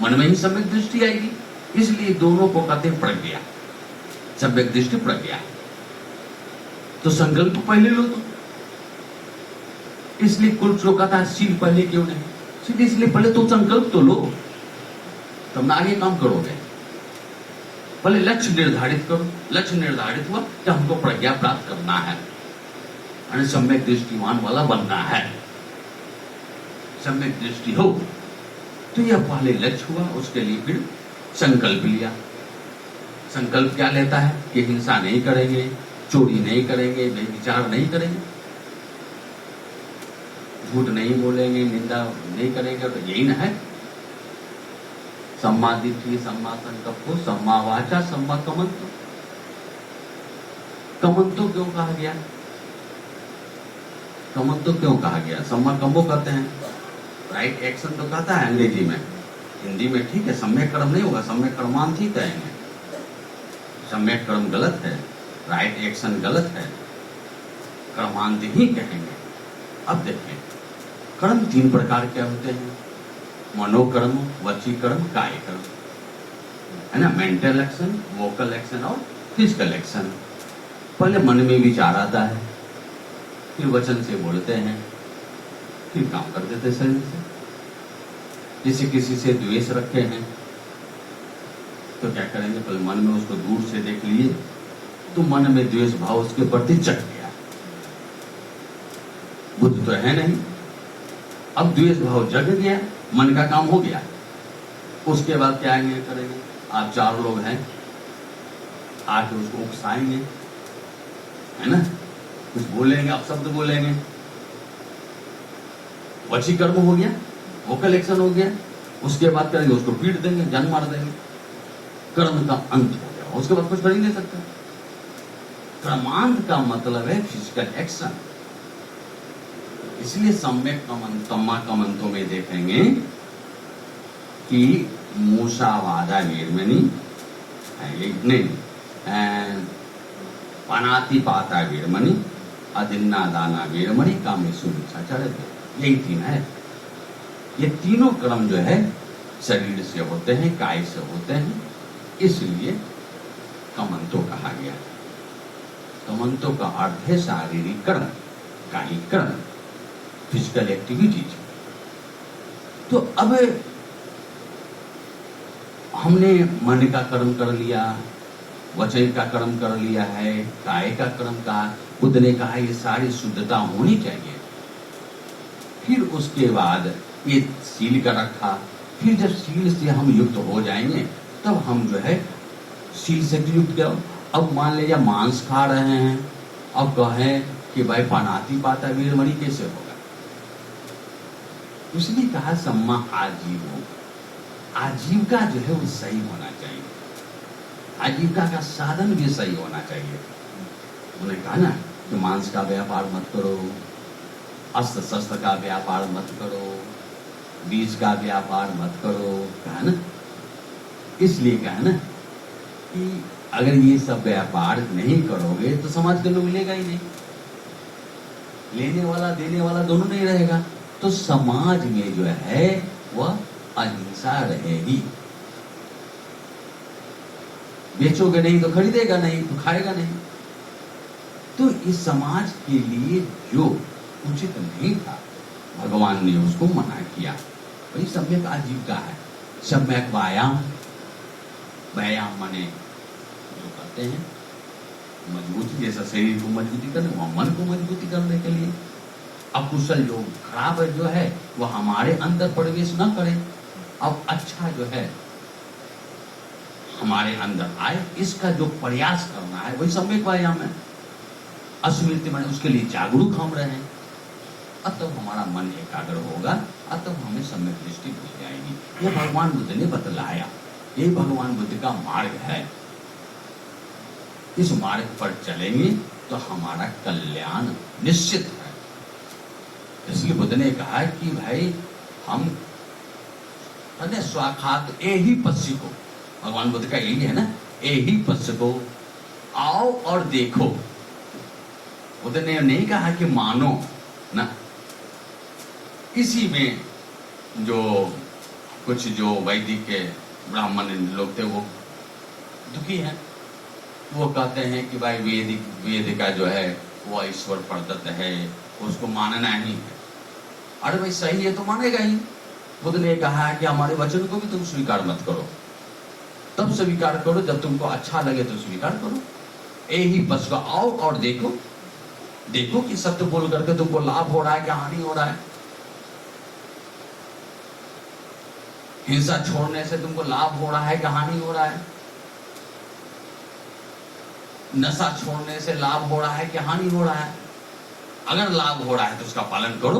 मन में ही सम्यक दृष्टि आएगी। इसलिए दोनों को कहते हैं प्रज्ञा। सम्यक दृष्टि प्रज्ञा, तो संकल्प पहले लो। तो इसलिए कुल जो कहता है शील पहले क्यों नहीं, शील इसलिए पहले तो संकल्प तो लो, तब ना आगे काम करोगे। पहले लक्ष्य निर्धारित करो। लक्ष्य निर्धारित हुआ कि हमको प्रज्ञा प्राप्त करना है, यानी सम्यक दृष्टिवान वाला बनना है। सम्यक दृष्टि हो तो यह पहले लक्ष्य हुआ, उसके लिए फिर संकल्प लिया। संकल्प क्या लेता है कि हिंसा नहीं करेंगे, चोरी नहीं करेंगे, व्यभिचार नहीं करेंगे, झूठ नहीं बोलेंगे, निंदा नहीं करेंगे, तो यही ना है सम्मा दिट्ठी, सम्मा संकल्प, सम्मा वाचा, सम्मा कमंतो। कमंतो क्यों कहा गया? कमंतो क्यों कहा गया? सम्मा कम्बो कहते हैं, राइट एक्शन तो कहता है अंग्रेजी में, हिंदी में ठीक है सम्यक कर्म नहीं होगा, सम्यक कर्मांत ही कहेंगे। सम्यक कर्म गलत है, राइट एक्शन गलत है, कर्मांत ही कहेंगे। अब देखें कर्म 3 प्रकार के होते हैं, मनोकर्म, वची कर्म, काय कर्म, है ना। मेंटल एक्शन, वोकल एक्शन और फिजिकल एक्शन। पहले मन में विचार आता है, फिर वचन से बोलते हैं, फिर काम कर देते शरीर से। जैसे किसी से द्वेष रखे हैं तो क्या करेंगे, पहले मन में उसको दूर से देख लिए तो मन में द्वेष भाव उसके प्रति जग गया, बुद्ध तो है नहीं, अब द्वेष भाव जग गया, मन का काम हो गया। उसके बाद क्या करेंगे, आप 4 लोग हैं, आके उसको उकसाएंगे, है ना, कुछ बोलेंगे, आप शब्द बोलेंगे, वची कर्म हो गया, वोकल एक्शन हो गया। उसके बाद करेंगे उसको पीट देंगे, जान मार देंगे, कर्म का अंत हो गया, उसके बाद कुछ कर ही नहीं सकते। कर्मांत का मतलब है फिजिकल एक्शन। इसलिए सम्यक सम्मा कमंतों में देखेंगे कि मूसावादा वीरमणि नहीं, पानाति पाता वीरमणि, अदिन्ना दाना वीरमणि, कामेषु मिच्छाचार, यही 3 है। ये तीनों कर्म जो है शरीर से होते हैं, काय से होते हैं, इसलिए कमंतो कहा गया। कमंतो का अर्थ है शारीरिक कर्म, कायिक कर्म, फिजिकल एक्टिविटीज। तो अब हमने मन का कर्म कर लिया, वचन का कर्म कर लिया है, काय का कर्म कहा, बुद्ध ने कहा ये सारी शुद्धता होनी चाहिए। फिर उसके बाद ये सील का रखा, फिर जब सील से हम युक्त हो जाएंगे तब हम जो है सील से युक्त क्या। अब मान लीजिए मांस खा रहे हैं, अब कहें कि भाई पानाति पाता वीरमणि कैसे होगा, इसलिए कहा सम्मा आजीवो, आजीविका जो है वो सही होना चाहिए, आजीविका का साधन भी सही होना चाहिए। उन्होंने कहा ना कि मांस का व्यापार मत करो, अस्त्र शस्त्र का व्यापार मत करो, बीज का व्यापार मत करो, कहा ना। इसलिए कहा ना कि अगर ये सब व्यापार नहीं करोगे तो समाज के लोग मिलेगा ही नहीं, लेने वाला देने वाला दोनों नहीं रहेगा, तो समाज में जो है वह अहिंसा रहेगी। बेचोगे नहीं तो खरीदेगा नहीं, तो खाएगा नहीं। तो इस समाज के लिए जो उचित नहीं था भगवान ने उसको मना किया। वही सम्यक आजीविका है, सम्यक व्यायाम, व्यायाम माने जो कहते हैं मजबूती, जैसा शरीर को मजबूती करने, वह मन को मजबूती करने के लिए। अकुशल जो खराब जो है वह हमारे अंदर प्रवेश न करे, अब अच्छा जो है हमारे अंदर आए, इसका जो प्रयास करना है वही सम्यक व्यायाम है। अस्मृति माने उसके लिए जागरूक हम रहे, तब हमारा मन एकाग्र होगा, तब हमें सम्यक दृष्टि मिल जाएगी। यह भगवान बुद्ध ने बतलाया, ये भगवान बुद्ध का मार्ग है। इस मार्ग पर चलेंगे तो हमारा कल्याण निश्चित है। इसलिए बुद्ध ने कहा कि भाई हम स्वाखात यही पश्य को, भगवान बुद्ध का यही है ना, यही पश्य को आओ और देखो। बुद्ध ने नहीं कहा कि मानो ना, इसी में जो कुछ जो वैदिक के ब्राह्मण लोग थे वो दुखी हैं, वो कहते हैं कि भाई वेद का जो है वो ईश्वर प्रदत्त है, उसको मानना ही है। अरे भाई सही है तो मानेगा ही। बुद्ध ने कहा है कि हमारे वचन को भी तुम स्वीकार मत करो, तब स्वीकार करो जब तुमको अच्छा लगे तो स्वीकार करो। यही बस आओ और देखो, देखो कि सत्य बोल करके तुमको लाभ हो रहा है क्या हानि हो रहा है। हिंसा छोड़ने से तुमको लाभ हो रहा है कि हानि हो रहा है? नशा छोड़ने से लाभ हो रहा है कि हानि हो रहा है? अगर लाभ हो रहा है तो उसका पालन करो,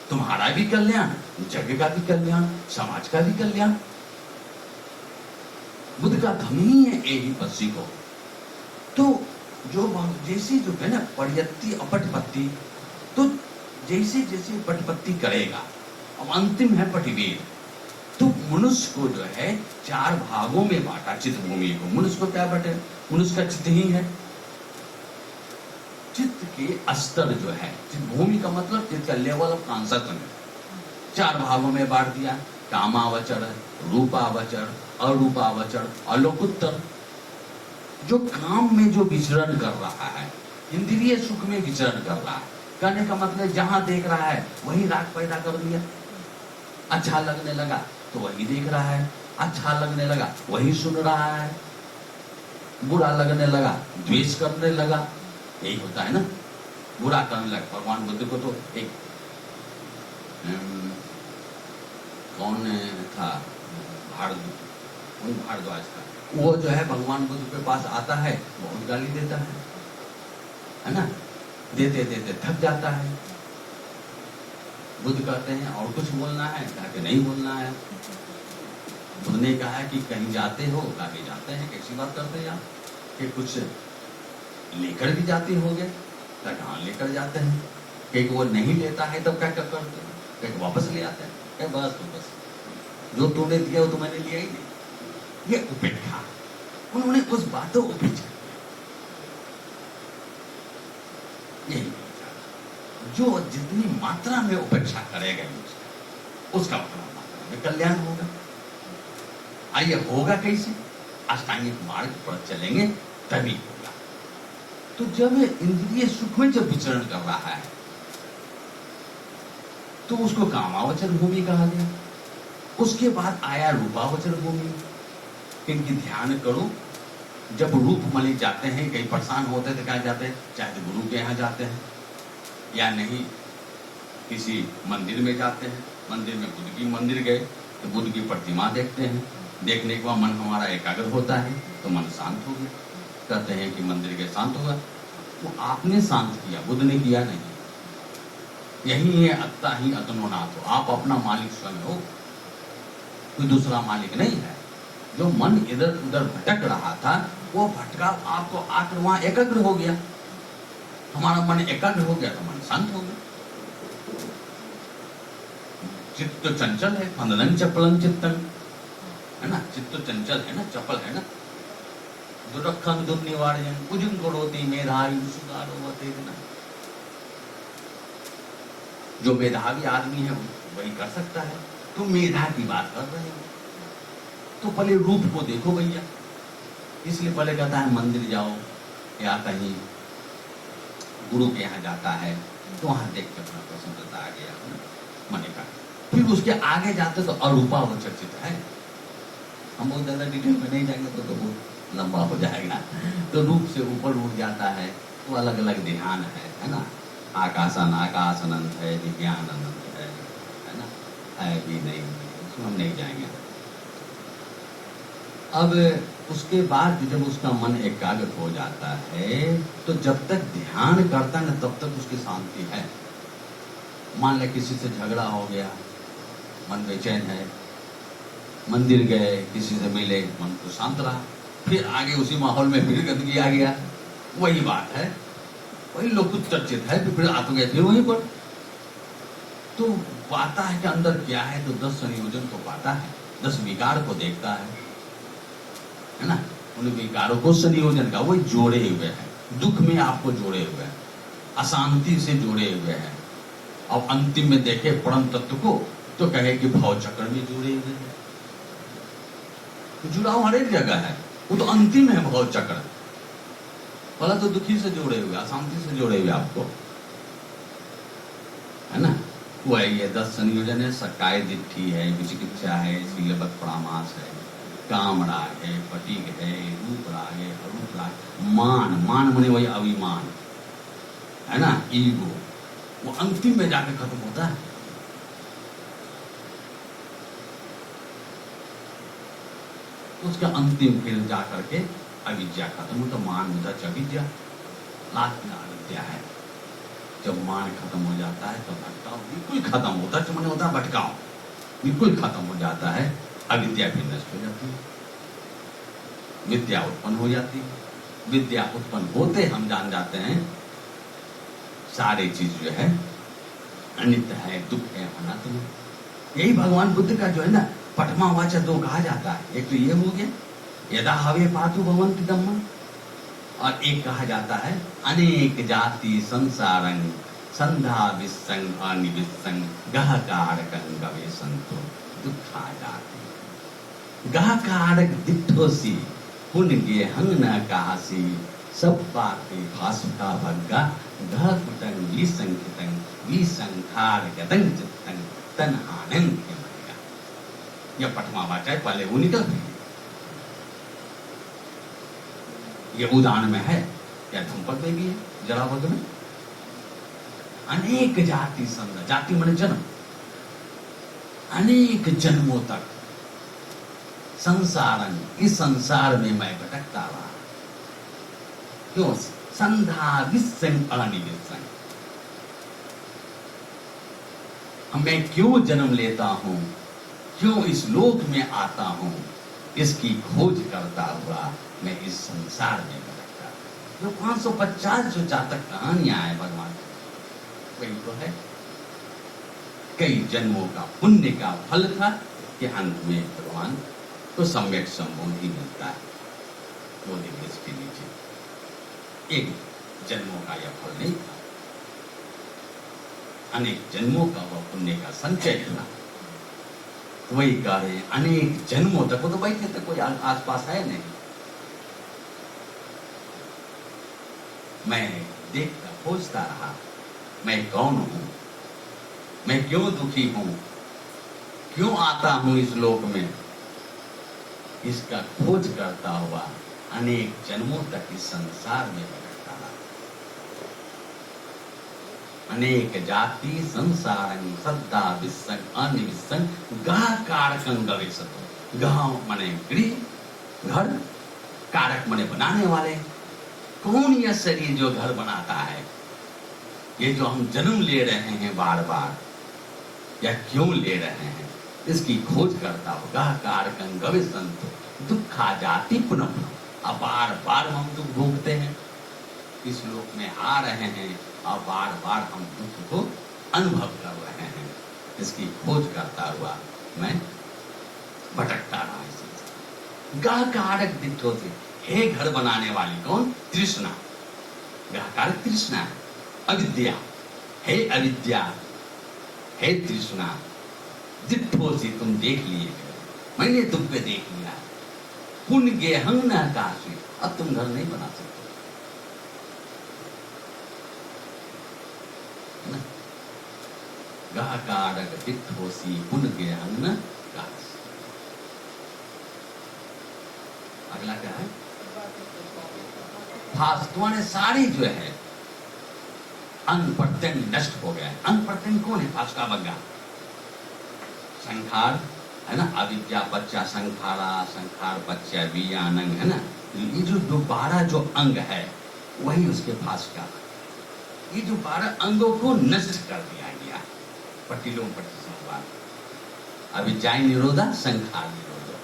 तुम्हारा भी कल्याण, जग का भी कल्याण, समाज का भी कल्याण। बुद्ध का धर्म ही है यही पर सीखो। तो जो जैसे जो है ना परियत्ति अपटपत्ति, तो जैसे जैसे पटपत्ति करेगा, अब अंतिम है पटिवेद। तो मनुष्य को जो है 4 भागों में बांटा चित्त भूमि को। मनुष्य को क्या बांटे? मनुष्य का चित्त ही है। चित्त के स्तर जो है, चित्त भूमि का मतलब चित्त का लेवल ऑफ कॉन्शसनेस 4 भागों में बांट दिया। कामावचर, रूपावचर, अरूपावचर, अलोकुत्तर। जो काम में जो विचरण कर रहा है, इंद्रिय सुख में विचरण कर रहा है, कहने का मतलब जहां देख रहा है वही राग पैदा कर दिया। अच्छा लगने लगा तो वही देख रहा है, अच्छा लगने लगा वही सुन रहा है, बुरा लगने लगा द्वेष करने लगा। यही होता है ना, बुरा करने लगा। भगवान बुद्ध को तो एक कौन था, भारद्वाज था, वो जो है भगवान बुद्ध के पास आता है, बहुत गाली देता है ना, देते देते थक जाता है। बुद्ध कहते हैं और कुछ बोलना है? कहा कि नहीं बोलना है। बुद्ध ने कहा कि कहीं जाते हो? कहा कि जाते हैं। कैसी बात करते हैं आप? कि कुछ लेकर भी जाते होगे? कहा कहाँ लेकर जाते हैं? कि वो नहीं लेता है तब क्या करते हैं? कहीं वापस ले आते हैं। कहीं बस तो बस जो तूने दिया वो तो मैंने लिया ही नहीं। ये उपेक्षा, उन्होंने उस बात को उपेक्षा, यही जो जितनी मात्रा में उपेक्षा करेगा उसका उतना मात्रा में कल्याण होगा। आइए होगा कैसे? अष्टांगिक मार्ग पर चलेंगे तभी होगा। तो जब इंद्रिय सुख में जब विचरण कर रहा है तो उसको कामावचर भूमि कहा गया। उसके बाद आया रूपावचर भूमि। इनकी ध्यान करो, जब रूप मलिक जाते हैं, कहीं परेशान होते हैं तो क्या जाते हैं? चाहे तो गुरु के यहाँ जाते हैं या नहीं किसी मंदिर में जाते हैं। मंदिर में बुद्ध की मंदिर गए तो बुद्ध की प्रतिमा देखते हैं, देखने के बाद मन हमारा एकाग्र होता है तो मन शांत हो गया। कहते हैं कि मंदिर के शांत होगा, वो आपने शांत किया, बुद्ध ने किया नहीं। यही है अत्ता ही अतनोनाथ हो, आप अपना मालिक स्वयं हो, कोई दूसरा मालिक नहीं है। जो मन इधर उधर भटक रहा था वो भटका आपको आकर वहां एकाग्र हो गया। हमारा मन एकाग्र हो गया तो मन शांत हो गया। चित्त तो चंचल है, फंदनं चपलं चित्तं, है ना, चित्त तो चंचल है ना, चपल है ना। दुरखं दुर्निवार्यं कुजं करोति मेधावी सुधारो वतेना। जो मेधावी आदमी है वही कर सकता है। तुम मेधा की बात कर रहे हो तो पहले रूप को देखो भैया। इसलिए पहले कहता है मंदिर जाओ या कहीं गुरु के यहाँ जाता है तो वहां देख के अपना प्रसन्नता आ गया मन का। फिर उसके आगे जाते तो अरूपावचर चित्त है। हम बहुत ज्यादा डिटेल में नहीं जाएंगे तो बहुत लंबा हो जाएगा। तो रूप से ऊपर उठ जाता है तो अलग अलग ध्यान है ना। आकाशन आकाश अनंत है, विज्ञान अनंत है ना, है भी नहीं, उसमें हम नहीं जाएंगे। अब उसके बाद जब उसका मन एकाग्र हो जाता है तो जब तक ध्यान करता है ना तब तक उसकी शांति है। मान ले किसी से झगड़ा हो गया, मन बेचैन है, मंदिर गए, किसी से मिले, मन तो शांत रहा, फिर आगे उसी माहौल में फिर गंदगी आ गया, वही बात है, वही लोग कुछ चर्चित है, फिर आप गए फिर वहीं पर। तो पाता है कि अंदर क्या है, तो 10 संयोजन को पाता है, 10 विकार को देखता है ना। उन विकारों को संयोजन का वही जोड़े हुए हैं, दुख में आपको जोड़े हुए हैं, अशांति से जोड़े हुए हैं। और अंतिम में देखे परम तत्व को तो कहे कि भाव चक्र में जुड़े हुए हैं। तो जुड़ाव हर एक जगह है, वो तो अंतिम है भाव चक्र। पहला तो दुखी से जोड़े हुए, अशांति से जोड़े हुए आपको, है ना। वो है ये 10 संयोजन है। सकाय दिट्ठी है, विचिकित्सा है, शीलबत परामास है, काम राग है, फटीक है, रूप राग है, अरूप राग, मान, मान मने वही अभिमान है ना, ईगो, वो अंतिम में जाके खत्म होता है। उसका अंतिम फिर जा करके अविद्या खत्म हो, तो मान उदच अविद्या, लास्ट में अविद्या है। जब मान खत्म हो जाता है तो भटकाव बिल्कुल खत्म होता है, मैंने होता भटकाव बिल्कुल खत्म हो जाता है, अविद्या भी नष्ट हो जाती है, विद्या उत्पन्न हो जाती है। विद्या उत्पन्न होते हम जान जाते हैं सारी चीज जो है अनित्य है, दुख है, अनात्म है। यही भगवान बुद्ध का जो है ना पठमा वाचा दो कहा जाता है। एक तो ये हो गया यदा हवे पातु भवन्ति धम्मा, और एक कहा जाता है अनेक जाति संसारं संधा विसंग अनिविसंग गहकारकं गवेशंतो दुखा जाति। गहकारक दिठोसी पुण्य हंग न कासी, सब पाते भासुका भग्गा घ कुटंग विसंकितं विसंखार गदं चित्तं तन्हानं के मरेगा। यह पठमा वाचा है, पहले वो निकल गई। ये उदान में है या धम्पक में भी है, जरावग में। अनेक जाति संग, जाति माने जन्म, अनेक जन्मों तक संसारन, इस संसार में मैं भटकता रहा। क्यों? संधा विसंग अनिविसंग, मैं क्यों जन्म लेता हूं, क्यों इस लोक में आता हूं, इसकी खोज करता हुआ मैं इस संसार में भटकता। जो 550 जो जातक कहानियां हैं भगवान, वही तो है। कई जन्मों का पुण्य का फल था कि अंत में भगवान को सम्यक संबोधि मिलता है बोधि वृक्ष के नीचे। एक जन्मों का यह फल नहीं था, अनेक जन्मों का वह पुण्य का संचय था। वही कह रहे हैं अनेक जन्मों तक, वो तो बैठे थे, कोई आसपास है नहीं। मैं देखता खोजता रहा, मैं कौन हूं, मैं क्यों दुखी हूं, क्यों आता हूं इस लोक में, इसका खोज करता हुआ अनेक जन्मों तक इस संसार में भटकता रहा। अनेक जाति संसारं सद्दा विसंग अनिविसंग गह कारकं गवेशतो। गह माने गृह, घर, कारक माने बनाने वाले। कौन यह शरीर जो घर बनाता है, ये जो हम जन्म ले रहे हैं बार बार, या क्यों ले रहे हैं, इसकी खोज करता होगा। कारकं गवेशंतो दुखा जाति पुनः पुनः। अब बार बार हम दुख भोगते हैं, इस लोक में आ रहे हैं और बार बार हम दुख को अनुभव कर रहे हैं। इसकी खोज करता हुआ मैं भटकता रहा। गहकारक दिठो से, हे घर बनाने वाली कौन? तृष्णा। गहकारक तृष्णा है, अविद्या। हे अविद्या, हे तृष्णा, दिठो से तुम देख लिए, मैंने तुम पे देख लिया। पुण्य गेहं न काशी, अब तुम घर नहीं बना सकते। गहकारक दिठोसी पुण्य गेहं न काशी। अगला क्या है? फास्तुआने सारी जो है अंग प्रत्यंग नष्ट हो गया है। अंग प्रत्यंग कौन है? फास्का बग्गा, संखार है ना, अविद्या बच्चा संखारा, संखार बच्चा वियानंग है ना। ये जो 12 जो अंग है वही उसके फास्का। ये जो 12 अंगों को नष्ट कर दिया गया पटिलों पटि संवाद। अविद्या निरोधा, संखार निरोधा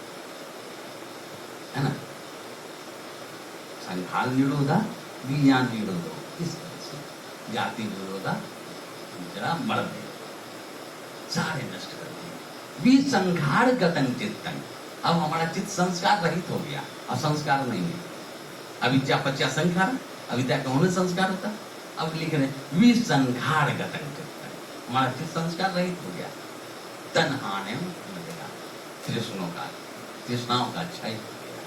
है ना, संखार निरोधा, विज्ञान निरोधो। इस तरह से जाति निरोधा, जरा मर्द सारे नष्ट कर दिए। विसंखार गतन चित्तन, अब हमारा चित्त संस्कार रहित हो गया, अब संस्कार नहीं है। अविद्या पच्चा संखार, अविद्या का होने संस्कार होता। अब लिख रहे विसंखार गतन चित्तन, हमारा चित्त संस्कार रहित हो गया। तन्हाने मिलेगा, तृष्णाओं का क्षय हो गया।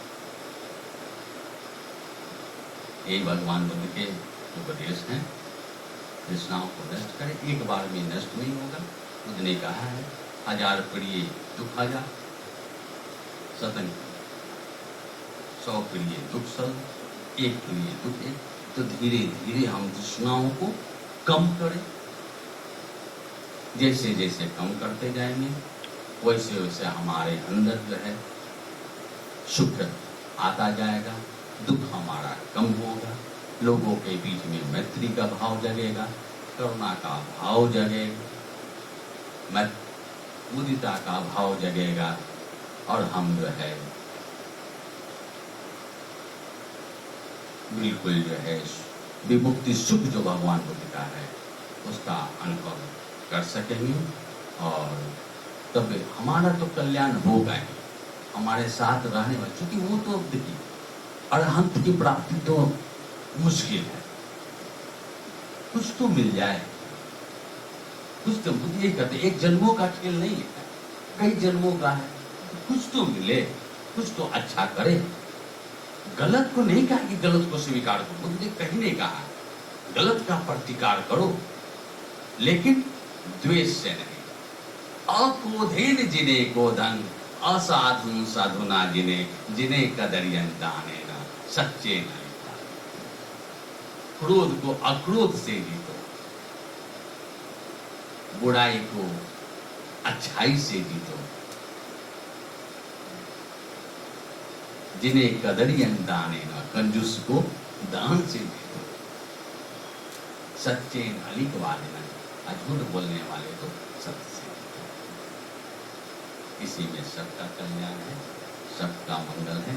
यही भगवान बुद्ध के उपदेश हैं। तृष्णाओं को नष्ट करें, एक बार में नष्ट नहीं होगा। बुद्ध ने कहा है 1000 पीढ़ी दुख 1000, सतन 100 पीढ़ी दुख 100, 1 पीढ़ी दुख 1। तो धीरे धीरे हम तृष्णाओं को कम करें। जैसे जैसे कम करते जाएंगे वैसे वैसे हमारे अंदर जो है सुख आता जाएगा, दुख हमारा कम होगा, लोगों के बीच में मैत्री का भाव जगेगा, करुणा का भाव जगेगा, मुदिता का भाव जगेगा, और हम जो है बिल्कुल जो है विमुक्ति सुख जो भगवान को देता है उसका अनुभव कर सकेंगे, और तब हमारा तो कल्याण होगा ही। हमारे साथ रहने वाले, क्योंकि वो तो देखिए अरहंत की प्राप्ति तो मुश्किल है, कुछ तो मिल जाए, कुछ तो मुझे ये कहते, एक जन्मों का खेल नहीं है, कई जन्मों का है, कुछ तो मिले, कुछ तो अच्छा करे। गलत को नहीं कहा कि गलत को स्वीकार करो, मुझे कहीं नहीं कहा गलत का प्रतिकार करो, लेकिन द्वेष से नहीं। अक्रोधेन जिने को धन, असाधु साधुना जिने कदरियंताने ना सच्चे न लिखा। क्रोध को अक्रोध से जीतो, बुराई को अच्छाई से जीतो, जिन्हें कदरियंताने ना, कंजूस को दान से जीतो, सच्चे अलिक वाले न, झूठ बोलने वाले को सत्य से जीतो। इसी में सबका कल्याण है, सबका मंगल है।